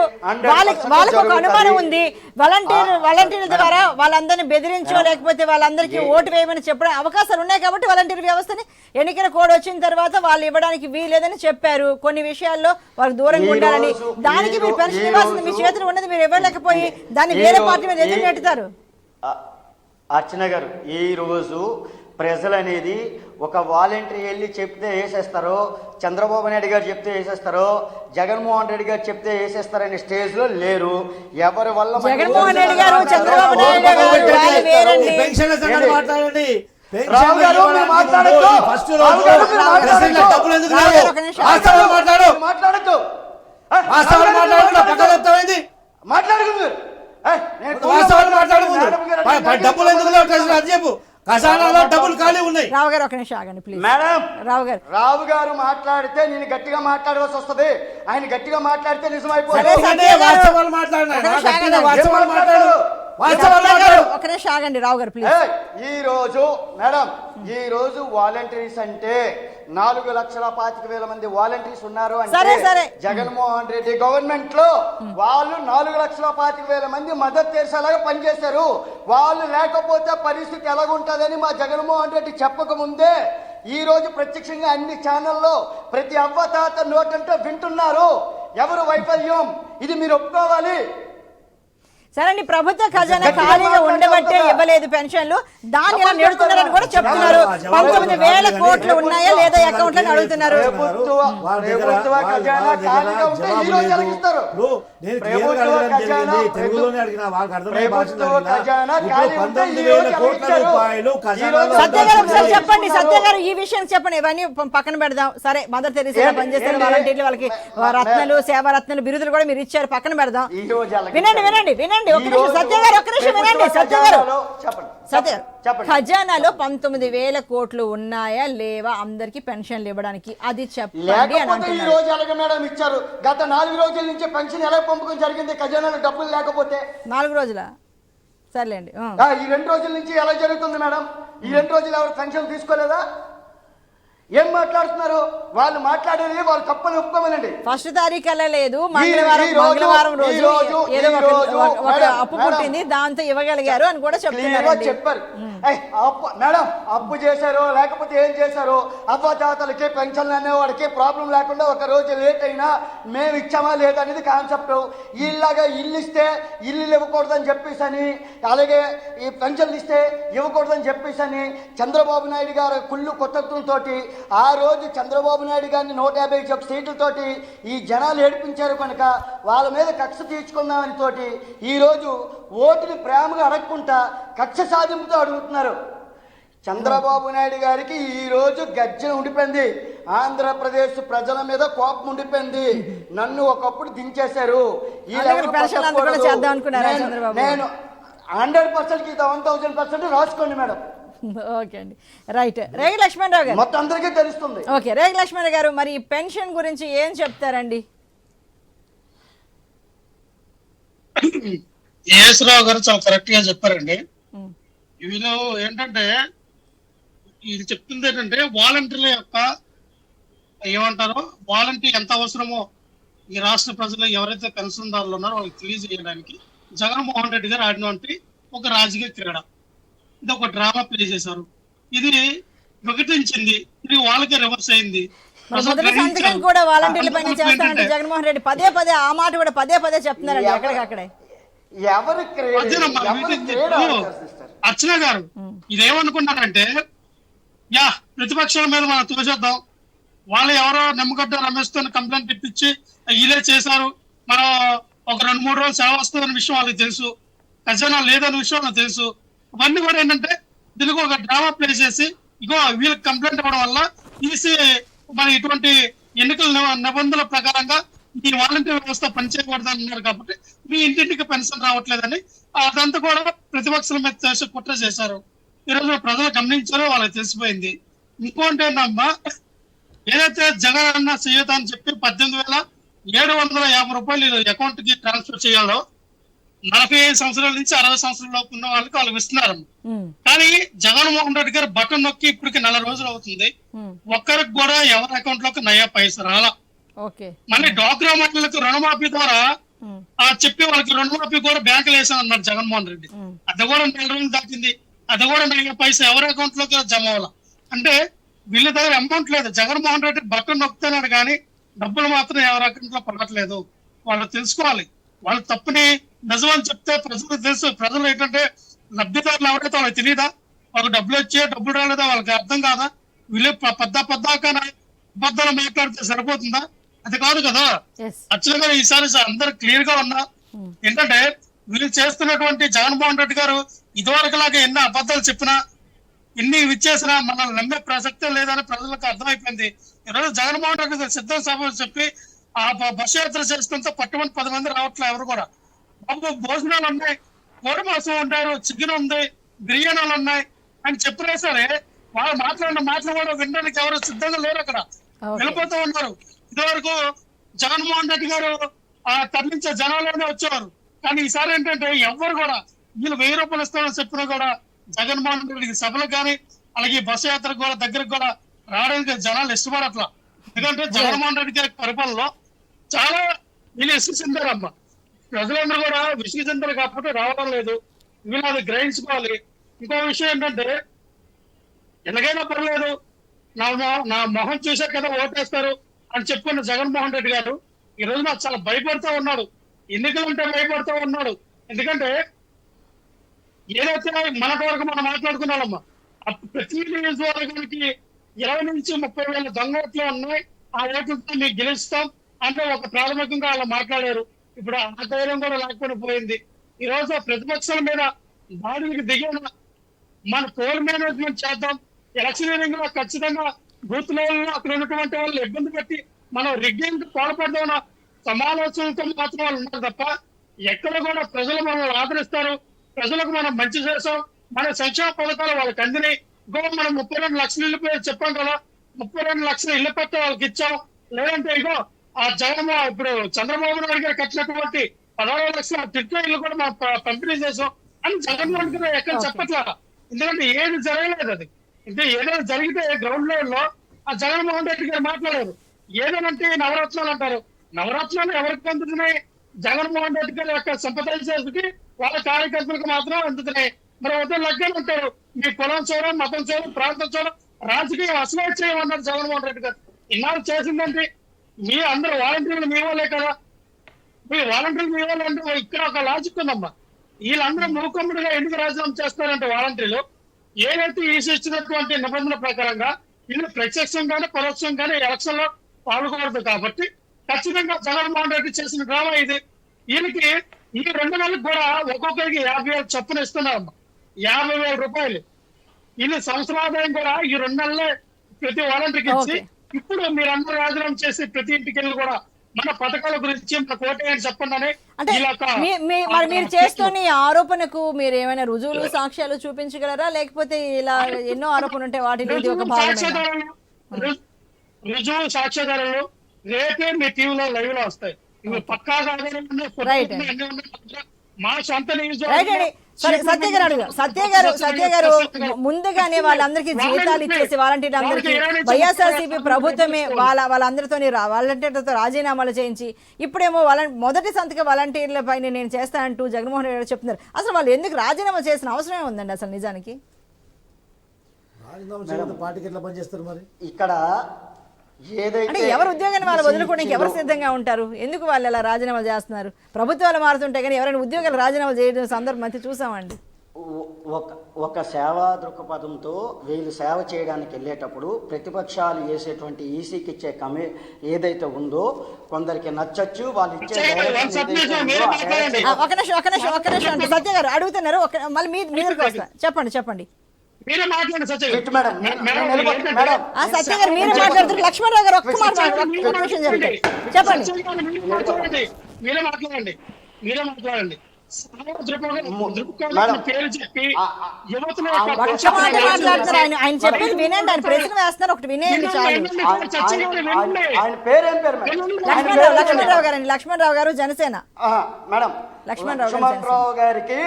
వాళ్ళకి ఒక అనుమానం ఉంది. వాలంటీర్ల ద్వారా వాళ్ళందరినీ బెదిరించో లేకపోతే వాళ్ళందరికీ ఓటు వేయమని చెప్పడం అవకాశాలు ఉన్నాయి కాబట్టి వాలంటీర్ వ్యవస్థని ఎన్నికల కోడ్ వచ్చిన తర్వాత వాళ్ళు ఇవ్వడానికి వీలేదని చెప్పారు. కొన్ని విషయాల్లో వాళ్ళకి దూరంగా ఉండాలని, దానికి మీరు పెన్షన్ ఇవ్వాల్సింది మీ చేతులు ఉన్నది మీరు ఇవ్వలేకపోయి దాన్ని వేరే పార్టీ మీద ఎదురు నెట్టుతారు. అర్చన గారు, ఈ రోజు ప్రజలు అనేది ఒక వాలంటరీ వెళ్ళి చెప్తే వేసేస్తారో, చంద్రబాబు నాయుడు గారు చెప్తే వేసేస్తారో, జగన్మోహన్ రెడ్డి గారు చెప్తే వేసేస్తారనే స్టేజ్ లో లేరు. ఎవరి వల్ల జగన్మోహన్ రెడ్డి గారు చంద్రబాబు నాయుడు గారు డబ్బులు ఎందుకు ఖజానాలో డబ్బులు ఖాళీ ఉన్నాయి. రావు గారు ఒక నిమిషం ఆగండి ప్లీజ్. మేడం, రావు గారు మాట్లాడితే నేను గట్టిగా మాట్లాడవలసి వస్తుంది. ఆయన గట్టిగా మాట్లాడితే నిజమైపోతుంది. ఒక నిమిషం ఆగండి రావు గారు ప్లీజ్. ఈ రోజు మేడం, ఈ రోజు వాలంటీర్స్ అంటే 4,25,000 మంది వాలంటీర్స్ ఉన్నారు అంటే జగన్మోహన్ రెడ్డి గవర్నమెంట్ లో వాళ్ళు 4,25,000 మంది మద్దతు చేసేలాగా పనిచేశారు. వాళ్ళు లేకపోతే పరిస్థితి ఎలాగుంటుందని మా జగన్మోహన్ రెడ్డి చెప్పక ముందే ఈ రోజు ప్రత్యక్షంగా అన్ని ఛానల్లో ప్రతి అవ్వతాత నోటంటే వింటున్నారు. ఎవరు వైఫల్యం ఇది మీరు ఒప్పుకోవాలి. సరే, ప్రభుత్వ ఖజానా ఖాళీగా ఉండబట్టే ఇవ్వలేదు పెన్షన్లు, దాన్ని ఎలా నెడుతున్నారని కూడా చెప్తున్నారు. 19,000 కోట్లు ఉన్నాయా లేదా అకౌంట్ అని అడుగుతున్నారు. చెప్పండి సత్య గారు, ఈ విషయం చెప్పండి. ఇవన్నీ పక్కన పెడదాం. సరే, మదర్ తెరీసా పనిచేస్తారు వాలంటీర్లు, వాళ్ళకి రత్నాలు సేవారత్నాలు బిరుదులు కూడా మీరు ఇచ్చారు, పక్కన పెడదాం. వినండి వినండి వినండి సత్య గారు, ఒక్క నిమిషం వినండి. సత్య గారు, ఖజానాలో 19,000 కోట్లు ఉన్నాయా లేవా అందరికి పెన్షన్లు ఇవ్వడానికి, అది చెప్పండి అని అంటున్నారు. ఈ రోజు ఎలాగ మేడం ఇచ్చారు? గత 4 రోజుల నుంచి పెన్షన్ ఎలా పంపకం జరిగింది? ఖజానాలో డబ్బులు లేకపోతే 4 రోజుల సర్లేండి. ఈ 2 రోజుల నుంచి ఎలా జరుగుతుంది మేడం? ఈ 2 రోజులు ఎవరు పెన్షన్ తీసుకోలేదా? ఏం మాట్లాడుతున్నారు? వాళ్ళు మాట్లాడేది వాళ్ళు తప్పని ఒప్పుకోమనండి. ఫస్ట్ తారీఖు అలా లేదు, మంగళవారం రోజు ఏదో ఒక అప్పు పుట్టింది, దాంతో ఇవ్వగలిగారు అని కూడా చెప్పారు. మేడం, అప్పు చేశారో లేకపోతే ఏం చేశారో అవ్వజాతలకి పెన్షన్లు అనేవాడికి ప్రాబ్లం లేకుండా ఒక రోజు లేట్ అయినా మేము ఇచ్చామా లేదా అనేది కాన్సెప్ట్. ఇలాగా ఇల్లు ఇస్తే ఇల్లు ఇవ్వకూడదని చెప్పేసి అని, అలాగే ఈ పెన్షన్లు ఇస్తే ఇవ్వకూడదని చెప్పేసి అని చంద్రబాబు నాయుడు గారు కుళ్ళు కొత్తతో ఆ రోజు చంద్రబాబు నాయుడు గారిని 151 సీట్లతోటి ఈ జనాలు ఏడిపించారు కనుక వాళ్ళ మీద కక్ష తీర్చుకుందామని తోటి ఈ రోజు ఓటుని ప్రేమగా అడగకుండా కక్ష సాధింపుతో అడుగుతున్నారు. చంద్రబాబు నాయుడు గారికి ఈ రోజు గర్జన ఉండిపోయింది. ఆంధ్రప్రదేశ్ ప్రజల మీద కోపం ఉండిపోయింది. నన్ను ఒకప్పుడు దించేశారు. నేను 100% 1000% రాసుకోండి మేడం. ఓకే అండి, రైట్. రేగి లక్ష్మణరావు గారు, మొత్తం అందరికీ తెలుస్తుంది. ఓకే, రేగి లక్ష్మణరావు గారు, మరి పెన్షన్ గురించి ఏం చెప్తారండి? ఏఎస్ రావు గారు చాలా కరెక్ట్ గా చెప్పారండి. వీళ్ళు ఏంటంటే ఇది చెప్తుంది ఏంటంటే వాలంటీర్ల యొక్క ఏమంటారో వాలంటీర్ ఎంత అవసరమో ఈ రాష్ట్ర ప్రజలు ఎవరైతే పెన్షన్దారులు ఉన్నారో వాళ్ళకి తెలియజేయడానికి జగన్మోహన్ రెడ్డి గారు ఆడినటువంటి ఒక రాజకీయ క్రీడ. ఇది ఒక డ్రామా ప్లే చేశారు. ఇది వికటించింది, ఇది వాళ్ళకే రివర్స్ అయింది. మొదటి సంతకం కూడా వాలంటీర్ల పైన చేస్తానంటే జగన్మోహన్ రెడ్డి పదే పదే ఆ మాట కూడా పదే పదే చెప్తున్నారండి ఎక్కడికక్కడే. అర్చన గారు ఇదేమనుకున్నారంటే యా ప్రతిపక్షాల మీద మనం తోచేద్దాం, వాళ్ళు ఎవరో నిమ్మగడ్డ రమేష్ తో కంప్లైంట్ ఇప్పించి వీళ్ళే చేశారు, మనం ఒక 2-3 రోజులు సేవ వస్తుందన్న విషయం వాళ్ళకి తెలుసు, ఖజానా లేదన్న విషయం వాళ్ళకి తెలుసు. ఇవన్నీ కూడా ఏంటంటే దీనికి ఒక డ్రామా ప్లే చేసి ఇగో వీళ్ళకి కంప్లైంట్ ఇవ్వడం వల్ల ఈసీ మరి ఇటువంటి ఎన్నికల నిబంధనల ప్రకారంగా ఈ వాలంటీర్ వ్యవస్థ పనిచేయకూడదు అన్నారు కాబట్టి మీ ఇంటింటికి పెన్షన్ రావట్లేదని అదంతా కూడా ప్రతిపక్షాల మీద చేసి కుట్ర చేశారు. ఈరోజు ప్రజలు గమనించారో వాళ్ళకి తెలిసిపోయింది. ఇంకోటి ఏంటమ్మా, ఏదైతే జగన్ అన్న చేయూత అని చెప్పి 18,750 రూపాయలు అకౌంట్ కి ట్రాన్స్ఫర్ చేయాలో 45 సంవత్సరాల నుంచి 60 సంవత్సరాల లోపు ఉన్న వాళ్ళకి ఇస్తున్నారు. కానీ జగన్మోహన్ రెడ్డి గారు బటన్ నొక్కి ఇప్పటికి 4 రోజులు అవుతుంది, ఒక్కరికి కూడా ఎవరి అకౌంట్ లోకి నయా పైసా రాలా. మళ్ళీ డ్వాక్రా మహిళలకు రుణమాఫీ ద్వారా చెప్పి వాళ్ళకి రుణమాఫీ కూడా బ్యాంకులు వేసామన్నారు జగన్మోహన్ రెడ్డి. అది కూడా 4 రోజులు దాటింది, అది కూడా నయా పైసా ఎవరి అకౌంట్ లోకి జమ అవ్వాల. అంటే వీళ్ళ దగ్గర అమౌంట్ లేదు. జగన్మోహన్ రెడ్డి బటన్ నొక్కుతున్నాడు కానీ డబ్బులు మాత్రం ఎవరి అకౌంట్ లో పడట్లేదు. వాళ్ళు తెలుసుకోవాలి, వాళ్ళ తప్పుని నిజమని చెప్తే ప్రజలకు తెలుసు. ప్రజలు ఏంటంటే లబ్ధిదారులు ఎవరైతే వాళ్ళకి తెలియదా, వాళ్ళకి డబ్బులు వచ్చే డబ్బులు రాలేదా వాళ్ళకి అర్థం కాదా, వీళ్ళు పెద్ద అబద్ధాలు మాట్లాడితే సరిపోతుందా? అది కాదు కదా. యాక్చువల్గా ఈసారి అందరు క్లియర్ గా ఉన్నా ఏంటంటే వీళ్ళు చేస్తున్నటువంటి జగన్మోహన్ రెడ్డి గారు ఇదివరకు లాగా ఎన్ని అబద్ధాలు చెప్పినా ఎన్ని ఇచ్చేసినా మనల్ని నమ్మే ప్రసక్తే లేదని ప్రజలకు అర్థమైపోయింది. ఈరోజు జగన్మోహన్ రెడ్డి గారు సిద్ధం సభ చెప్పి ఆ బస్సు యాత్ర చేసుకుంటే పట్టుమని 10 మంది రావట్లేదు ఎవరు కూడా. బాబు భోజనాలు ఉన్నాయి, కోడి మాసం ఉంటారు, చికెన్ ఉంది, బిర్యానీలు ఉన్నాయి అని చెప్పినా సరే వాళ్ళు మాట్లాడిన మాటలు కూడా వినడానికి ఎవరు సిద్ధంగా లేరు. అక్కడ వెళ్ళిపోతూ ఉన్నారు. ఇదివరకు జగన్మోహన్ రెడ్డి గారు తరలించే జనాల్లోనే వచ్చేవారు. కానీ ఈసారి ఏంటంటే ఎవరు కూడా వీళ్ళు 1000 రూపాయలు ఇస్తామని చెప్పినా కూడా జగన్మోహన్ రెడ్డికి సభలకు కానీ అలాగే బస్సు యాత్రకు కూడా దగ్గరకు కూడా రావడానికి జనాలు ఇష్టపడట్లా. ఎందుకంటే జగన్మోహన్ రెడ్డి గారి పరిపాలనలో చాలా వీళ్ళు విసిగించారమ్మా. ప్రజలందరూ కూడా విసిగించారు కాబట్టి రావడం లేదు. వీళ్ళు అది గ్రహించుకోవాలి. ఇంకో విషయం ఏంటంటే ఎలాగైనా పర్లేదు నా మొహం చూసే కదా ఓటేస్తారు అని చెప్పుకున్న జగన్మోహన్ రెడ్డి గారు ఈ రోజు నాకు చాలా భయపడుతూ ఉన్నాడు. ఎన్నికలంటే భయపడుతూ ఉన్నాడు. ఎందుకంటే ఏదైతే మనకు వరకు మనం మాట్లాడుకున్నామమ్మా, ప్రతి నియోజకవర్గానికి 20 నుంచి 30 వేల దొంగ ఓట్లు ఉన్నాయి, ఆ ఓట్లతో మీకు గెలుస్తాం అంటే ఒక ప్రాథమికంగా అలా మాట్లాడారు. ఇప్పుడు ఆ ధైర్యం కూడా లేకపోతే పోయింది. ఈ రోజు ప్రతిపక్షాల మీద దాడులకు దిగిన మన పోల్ మేనేజ్మెంట్ చేద్దాం, ఎలక్షనీరింగ్ లో ఖచ్చితంగా బూత్ లెవెల్ లో అక్కడ ఉన్నటువంటి వాళ్ళు ఇబ్బంది పెట్టి మనం రిగ్గింగ్ పాల్పడదాం సమాలోచనతో మాత్రం వాళ్ళు ఉన్నారు తప్ప ఎక్కడ కూడా ప్రజలు మనల్ని ఆదరిస్తారు, ప్రజలకు మనం మంచి చేసాం, మన సంక్షేమ పథకాలు వాళ్ళకి అందినాయి. ఇంకో మనం 32 లక్షల ఇల్లు చెప్పాం కదా, 32 లక్షల ఇళ్ల పట్ట వాళ్ళకి ఇచ్చాం. లేదంటే ఇగో ఆ జగన్ ఇప్పుడు చంద్రబాబు నాయుడు గారు కట్టినటువంటి 16 లక్షల తిట్ల ఇల్లు కూడా మనం పంపిణీ చేసాం అని జగన్మోహన్ గారు ఎక్కడ చెప్పట్లా. ఎందుకంటే ఏది జరగలేదు. అది అంటే ఏదైనా జరిగితే గ్రౌండ్ లెవెల్ లో ఆ జగన్మోహన్ రెడ్డి గారు మాట్లాడారు. ఏదనంటే నవరత్నాలు అంటారు. నవరత్నాలు ఎవరికి అందుతున్నాయి? జగన్మోహన్ రెడ్డి గారి యొక్క సింపథైజర్స్కి వాళ్ళ కార్యకర్తలకు మాత్రం అందుతున్నాయి. మరి వద్ద లగ్గాలు ఉంటారు. మీ కులం చూడడం, మతం చూడడం, ప్రాంతం చూడడం, రాజకీయం అసలు చేయమన్నారు జగన్మోహన్ రెడ్డి గారు. ఇన్నాళ్ళు చేసిందంటే మీ అందరూ వాలంటీర్లు మీ వాళ్ళే కదా. మీ వాలంటీర్లు మీ వాళ్ళు అంటే ఇక్కడ ఒక లాజిక్ ఉందమ్మా. వీళ్ళందరూ మూకమ్ముడిగా ఎందుకు రాజీనామా చేస్తారంటే వాలంటీర్లు ఏదైతే ఇచ్చినటువంటి నిబంధనల ప్రకారంగా వీళ్ళు ప్రత్యక్షంగానే పరోక్షంగానే ఎలక్షన్ లో పాల్గొనదు కాబట్టి ఖచ్చితంగా జగన్మోహన్ రెడ్డి చేసిన డ్రామా ఇది. వీళ్ళకి ఈ 2 నెలలకు కూడా ఒక్కొక్కరికి 50,000 చొప్పున ఇస్తున్నారమ్మా. 50,000 రూపాయలు. వీళ్ళు సంవత్సరాదాయం కూడా ఈ 2 నెలలే ప్రతి వాలంటీర్కి ఇచ్చి ఇప్పుడు మీరందరూ రాజీనామా చేసి ప్రతి ఇంటికి వెళ్ళి కూడా మన పథకాల గురించి మన కోటేయని చెప్పండి అని. మరి మీరు చేస్తున్న ఈ ఆరోపణకు మీరు ఏమైనా రుజువులు సాక్ష్యాలు చూపించగలరా, లేకపోతే ఇలా ఎన్నో ఆరోపణలు ఉంటే వాటిలో ఇది ఒక భాగం? రుజువు సాక్ష్యాధారాలు రేపే మీ టీవీలో లైవ్ లో వస్తాయి. ఇవి పక్కాగా మా సొంత నియోజకవర్గం సరే సత్య గారు అడుగు. సత్య గారు ముందుగానే వాళ్ళందరికీ జీతాలు ఇచ్చేసి వాలంటీర్లందరికీ వైఎస్ఆర్సీపీ ప్రభుత్వమే వాళ్ళందరితో వాలంటీర్లతో రాజీనామాలు చేయించి ఇప్పుడేమో మొదటి సంతక వాలంటీర్ల పైన నేను చేస్తా అంటూ జగన్మోహన్ రెడ్డి గారు చెప్తున్నారు. అసలు వాళ్ళు ఎందుకు రాజీనామా చేసిన అవసరమే ఉందండి అసలు నిజానికి? పార్టీకి ఎట్లా పనిచేస్తారు మరి? ఇక్కడ ఏదైతే అంటే ఎవరు ఉద్యోగాన్ని వాళ్ళు వదులుకోవడానికి ఎవరు సిద్ధంగా ఉంటారు? ఎందుకు వాళ్ళు అలా రాజీనామాలు చేస్తున్నారు? ప్రభుత్వాలు మారుతుంటాయి కానీ ఎవరైనా ఉద్యోగాలు రాజీనామాలు చేయడం సందర్భం అయితే చూసామండి. ఒక సేవా దృక్పథంతో వీళ్ళు సేవ చేయడానికి వెళ్ళేటప్పుడు ప్రతిపక్షాలు వేసేటువంటి ఈసీకి ఇచ్చే ఏదైతే ఉందో కొందరికి నచ్చచ్చు, వాళ్ళు ఇచ్చే ఒక నిమిషం అంటే సత్య గారు అడుగుతున్నారు. మళ్ళీ మీదకి వస్తా. చెప్పండి. మీరే మాట్లాడండి సత్య గారు. సత్య గారు మీరే మాట్లాడుతున్నారు. లక్ష్మణరావు గారు ఒక్క మాట చెప్పండి. మీరే మాట్లాడండి. పేరు చెప్పి యువతలో ఆయన చెప్పేది వినండి. ఆయన ప్రశ్న వేస్తున్నారు, ఒకటి వినేయండి చాలు. లక్ష్మణరావు గారు జనసేన. మేడం లక్ష్మణరావు గారికి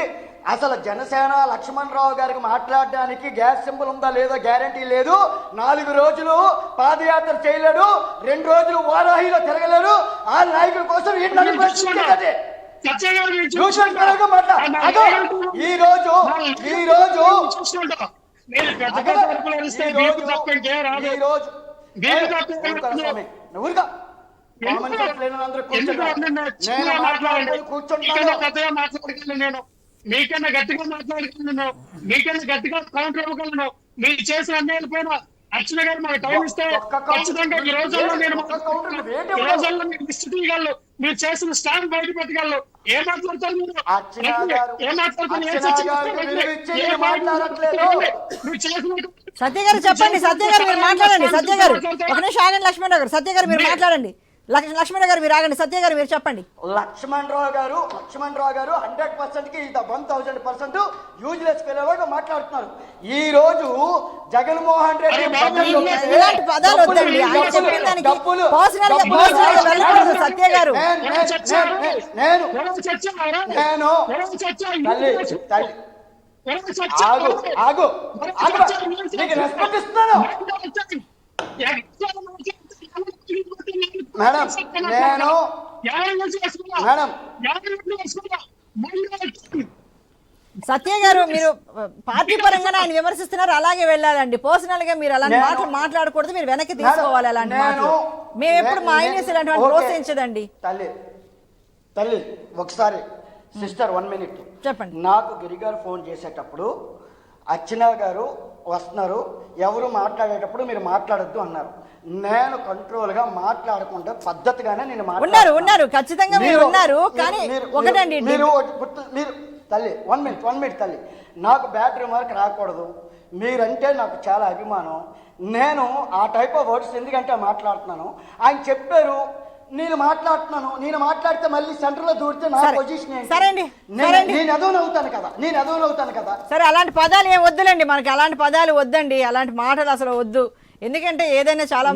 అసలు జనసేన లక్ష్మణరావు గారికి మాట్లాడడానికి గ్యాస్ సింబల్ ఉందా లేదో గ్యారంటీ లేదు. 4 రోజులు పాదయాత్ర చేయలేడు, 2 రోజులు వారాహిలో తిరగలేడు. ఆ నాయకుల కోసం ఈ నేను మీకన్నా గట్టిగా మాట్లాడుతున్నాను, మీకన్నా గట్టిగా కౌంటర్ ఇవ్వగలను. మీరు చేసిన అన్యాయాల పైన అర్చన గారు మాకు టైం ఇస్తే ఖచ్చితంగా ఈ రోజుల్లో నేను మీకు లిస్ట్ తీయగలను. మీరు చేసిన స్టాండ్ బయట పెట్టగలను. ఏం మాట్లాడతారు మీరు? సత్య గారు చెప్పండి. సత్య గారు మీరు మాట్లాడండి. సత్య గారు ఒక నిమిషం ఆగండి. లక్ష్మణరావు గారు సత్య గారు మీరు మాట్లాడండి. లక్ష్మణరావు గారు మీరు ఆగండి. సత్య గారు మీరు చెప్పండి. లక్ష్మణరావు గారు 100%కి 1000% యూజ్లెస్ ఫెలోగా మాట్లాడుతున్నారు. ఈ రోజు జగన్మోహన్ రెడ్డి ఇలాంటి పదాలు వద్దండి. ఆయన చెప్పిన దానికి పర్సనల్ గా వెళ్ళకూడదు. సత్య గారు మేడం సత్య గారు మీరు పార్టీ పరంగా ఆయన విమర్శిస్తున్నారు, అలాగే వెళ్ళాలండి. పర్సనల్ గా మీరు అలాంటి మాటలు మాట్లాడకూడదు, మీరు వెనక్కి తీసుకోవాలి. అలాంటి మాటలు మేము ఎప్పుడు మా ఐన్యూస్ ఇలాంటి ప్రోత్సహించదండి. తల్లి ఒకసారి సిస్టర్ 1 minute చెప్పండి. నాకు గిరిగారు ఫోన్ చేసేటప్పుడు అర్చన గారు వస్తున్నారు, ఎవరు మాట్లాడేటప్పుడు మీరు మాట్లాడొద్దు అన్నారు. నేను కంట్రోల్ గా మాట్లాడకుండా పద్ధతిగానే నేను ఉన్నారు ఖచ్చితంగా మీరు ఉన్నారు. కానీ ఒకటండి మీరు తల్లి 1 minute తల్లి, నాకు బ్యాడ్ రిమార్క్ రాకూడదు. మీరంటే నాకు చాలా అభిమానం. నేను ఆ టైప్ ఆఫ్ వర్డ్స్ ఎందుకంటే మాట్లాడుతున్నాను. ఆయన చెప్పారు, నేను మాట్లాడుతున్నాను. నేను మాట్లాడితే మళ్ళీ సెంటర్ లో దూరితే నా పొజిషన్ నేను ఎదవనవుతాను కదా. సరే అలాంటి పదాలు ఏం వద్దులేండి, మనకి అలాంటి పదాలు వద్దండి, అలాంటి మాటలు అసలు వద్దు. ఎందుకంటే ఏదైనా చాలా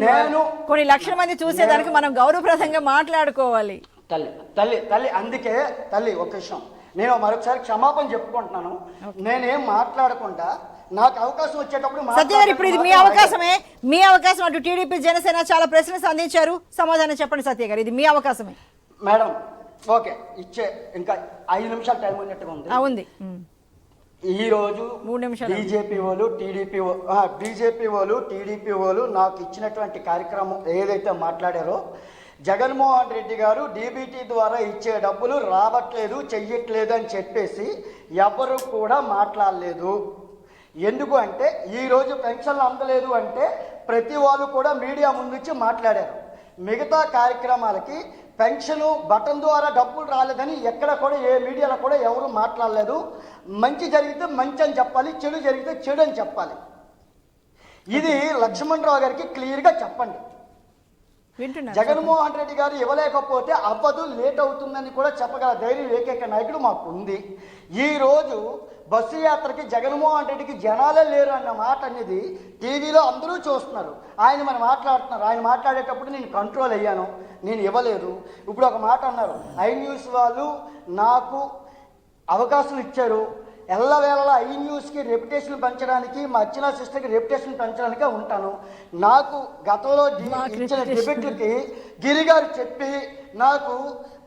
కొన్ని లక్షల మంది చూసేదానికి మనం గౌరవప్రదంగా మాట్లాడుకోవాలి. తల్లి అందుకే తల్లి ఒక విషయం నేను మరొకసారి క్షమాపణ చెప్పుకుంటున్నాను. నేనేం మాట్లాడకుండా నాకు అవకాశం వచ్చేటప్పుడు సత్య గారు ఇప్పుడు ఇది మీ అవకాశం. అటు టీడీపీ జనసేన చాలా ప్రశ్నలు సంధించారు, సమాధానం చెప్పండి సత్య గారు. ఇది మీ అవకాశమే మేడం. ఓకే, ఇచ్చే ఇంకా 5 నిమిషాలు టైం ఉన్నట్టుగా ఉంది. ఈ రోజు 3 నిమిషాలు బీజేపీ వాళ్ళు టీడీపీ వాళ్ళు నాకు ఇచ్చినటువంటి కార్యక్రమం ఏదైతే మాట్లాడారో, జగన్మోహన్ రెడ్డి గారు డీబీటీ ద్వారా ఇచ్చే డబ్బులు రావట్లేదు, చెయ్యట్లేదు అని చెప్పేసి ఎవరు కూడా మాట్లాడలేదు. ఎందుకు అంటే ఈరోజు పెన్షన్లు అందలేదు అంటే ప్రతి వాళ్ళు కూడా మీడియా ముందుచ్చి మాట్లాడారు. మిగతా కార్యక్రమాలకి పెన్షను బటన్ ద్వారా డబ్బులు రాలేదని ఎక్కడ కూడా ఏ మీడియాలో కూడా ఎవరు మాట్లాడలేదు. మంచి జరిగితే మంచి అని చెప్పాలి, చెడు జరిగితే చెడు అని చెప్పాలి. ఇది లక్ష్మణరావు గారికి క్లియర్గా చెప్పండి. జగన్మోహన్ రెడ్డి గారు ఇవ్వలేకపోతే అవ్వదు, లేట్ అవుతుందని కూడా చెప్పగల ధైర్యం ఏకైక నాయకుడు మాకు ఉంది. ఈ రోజు బస్సు యాత్రకి జగన్మోహన్ రెడ్డికి జనాలే లేరు అన్న మాట అనేది టీవీలో అందరూ చూస్తున్నారు. ఆయన మనం మాట్లాడుతున్నారు. ఆయన మాట్లాడేటప్పుడు నేను కంట్రోల్ అయ్యాను, నేను ఇవ్వలేదు. ఇప్పుడు ఒక మాట అన్నారు, ఐ న్యూస్ వాళ్ళు నాకు అవకాశం ఇచ్చారు, ఎల్లవేళలా ఐ న్యూస్కి రెప్యుటేషన్ పెంచడానికి, మా అర్చనా సిస్టర్కి రెప్యుటేషన్ పెంచడానికే ఉంటాను. నాకు గతంలో ఇచ్చిన డిబేట్లకి గిరి గారు చెప్పి నాకు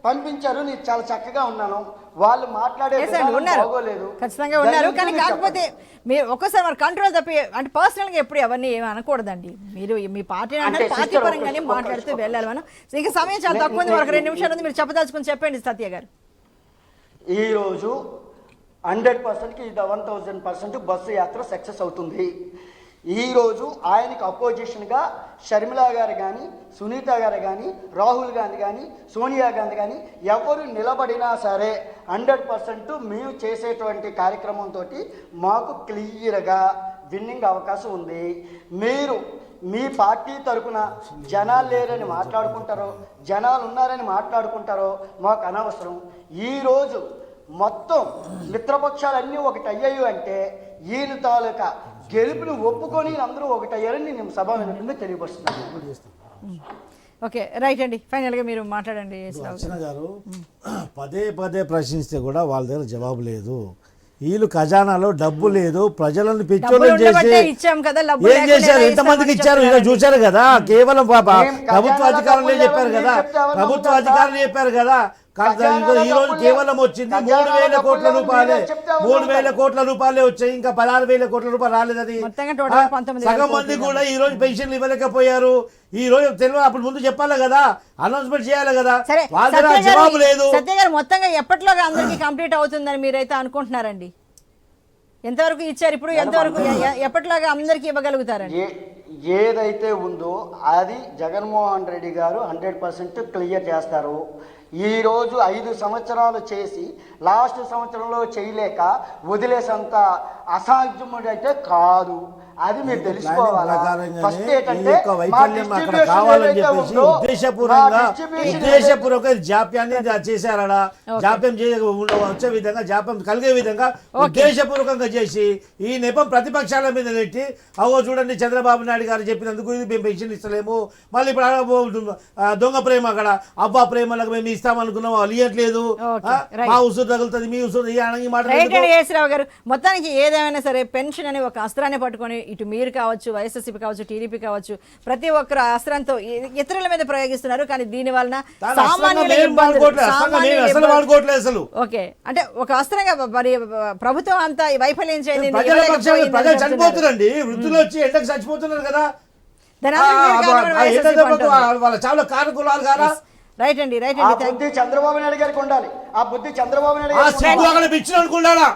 పంపించారు. నేను చాలా చక్కగా ఉన్నాను. వాళ్ళు మాట్లాడే విధానం ఉన్నారు బాగోలేదు. ఖచ్చితంగా ఉన్నారు. కానీ దయచేసి కాకపోతే మీరు ఒక్కసారి మరి కంట్రోల్ తప్పి అంటే పర్సనల్ గా ఎప్పుడు ఎవరిని ఏమి అనకూడదండి. మీరు మీ పార్టీ అంటే పార్టీ sister, పరంగానే మాట్లాడుతూ వెళ్ళాలి మనం. ఇక సమయం చాలా తక్కువ ఉంది, ఒక 2 నిమిషాలు ఉంది. మీరు చెప్పదలుచుకుని చెప్పండి సత్య గారు. ఈరోజు 100%కి 1000% బస్సు యాత్ర సక్సెస్ అవుతుంది. ఈరోజు ఆయనకు అపోజిషన్గా షర్మిలా గారు కానీ, సునీత గారు కానీ, రాహుల్ గాంధీ కానీ, సోనియా గాంధీ కానీ ఎవరు నిలబడినా సరే 100% మేము చేసేటువంటి కార్యక్రమంతో మాకు క్లియర్గా విన్నింగ్ అవకాశం ఉంది. మీరు మీ పార్టీ తరఫున జనాలు లేరని మాట్లాడుకుంటారో, జనాలు ఉన్నారని మాట్లాడుకుంటారో మాకు అనవసరం. ఈరోజు మొత్తం మిత్రపక్షాలన్నీ ఒకటి అయ్యాయి అంటే ఈయన తాలూకా గెలుపుని ఒప్పుకొని అందరూ ఒకటయ్యారని నేను సభ వినకుండా తెలియపరుస్తున్నాను. ఓకే రైట్ అండి, ఫైనల్ గా మీరు మాట్లాడండి. అర్చన గారు పదే పదే ప్రశ్నిస్తే కూడా వాళ్ళ దగ్గర జవాబు లేదు. వీళ్ళు ఖజానాలో డబ్బు లేదు, ప్రజలను పిచ్చోళ్ళు చేసి ఏం చేశారు? ఎంతమందికి ఇచ్చారు? ఇలా చూశారు కదా. కేవలం ప్రభుత్వ అధికారులే చెప్పారు కదా, ప్రభుత్వ అధికారులు చెప్పారు కదా. ఈ రోజు కేవలం వచ్చింది 3,000 కోట్ల రూపాయలే. 3,000 కోట్ల రూపాయలే వచ్చాయి, ఇంకా 16,000 కోట్ల రూపాయలు రాలేదని. సగం మంది కూడా ఈ రోజు పెన్షన్లు ఇవ్వలేకపోయారు. ఈ రోజు తెలియదు, అప్పుడు ముందు చెప్పాలి కదా, అనౌన్స్మెంట్ చేయాలి కదా. వాళ్ళ దగ్గర జవాబు లేదు. సత్య గారు మొత్తంగా ఎప్పటిలోగా అందరికీ కంప్లీట్ అవుతుందని మీరైతే అనుకుంటున్నారండి? ఎంతవరకు ఇచ్చారు ఇప్పుడు? ఎంతవరకు ఎప్పటిలాగా అందరికీ ఇవ్వగలుగుతారండి? ఏదైతే ఉందో అది జగన్మోహన్ రెడ్డి గారు 100% క్లియర్ చేస్తారు. ఈరోజు 5 సంవత్సరాలు చేసి లాస్ట్ సంవత్సరంలో చేయలేక వదిలేసంత అసాధ్యముడైతే కాదు. అది మీరు తెలుసుకోవాలా. ఫస్ట్ ఏంటంటే ఉద్దేశపూర్వక జాప్యాన్ని చేశారా? జాప్యం వచ్చే విధంగా, జాప్యం కలిగే విధంగా ఉద్దేశపూర్వకంగా చేసి ఈ నెపం ప్రతిపక్షాల మీద పెట్టి, అవో చూడండి చంద్రబాబు నాయుడు గారు చెప్పినందుకు ఇది మేము పెన్షన్ ఇస్తలేము, మళ్ళీ ఇప్పుడు దొంగ ప్రేమ అక్కడ అబ్బా ప్రేమలకు మేము ఇస్తామనుకున్నాము, వాళ్ళు ఇవ్వట్లేదు, మా ఉసురు తగులుతుంది, మీ ఉసురు ఈ మాట. గారు మొత్తానికి ఏదేమైనా సరే పెన్షన్ అని ఒక అస్త్రాన్ని పట్టుకొని ఇటు మీరు కావచ్చు, వైఎస్ఆర్సీపీ కావచ్చు, టీడీపీ కావచ్చు, ప్రతి ఒక్కరు అస్త్రంతో ఇతరుల మీద ప్రయోగిస్తున్నారు. కానీ దీని వలన ఓకే అంటే ఒక అస్త్రంగా మరి ప్రభుత్వం అంతా వైఫల్యం చేయండి. ప్రజలు చనిపోతున్నారండి, వృద్ధులు వచ్చి ఎండకు చచ్చిపోతున్నారు కదా, వాళ్ళ చాలా కారకులాలు కదా. రైట్ అండి, రైట్ అండి. చంద్రబాబు నాయుడు గారికి ఉండాలి ఆ బుద్ధి. చంద్రబాబు నాయుడు గారికి ఇచ్చిన అనుకున్నాడా?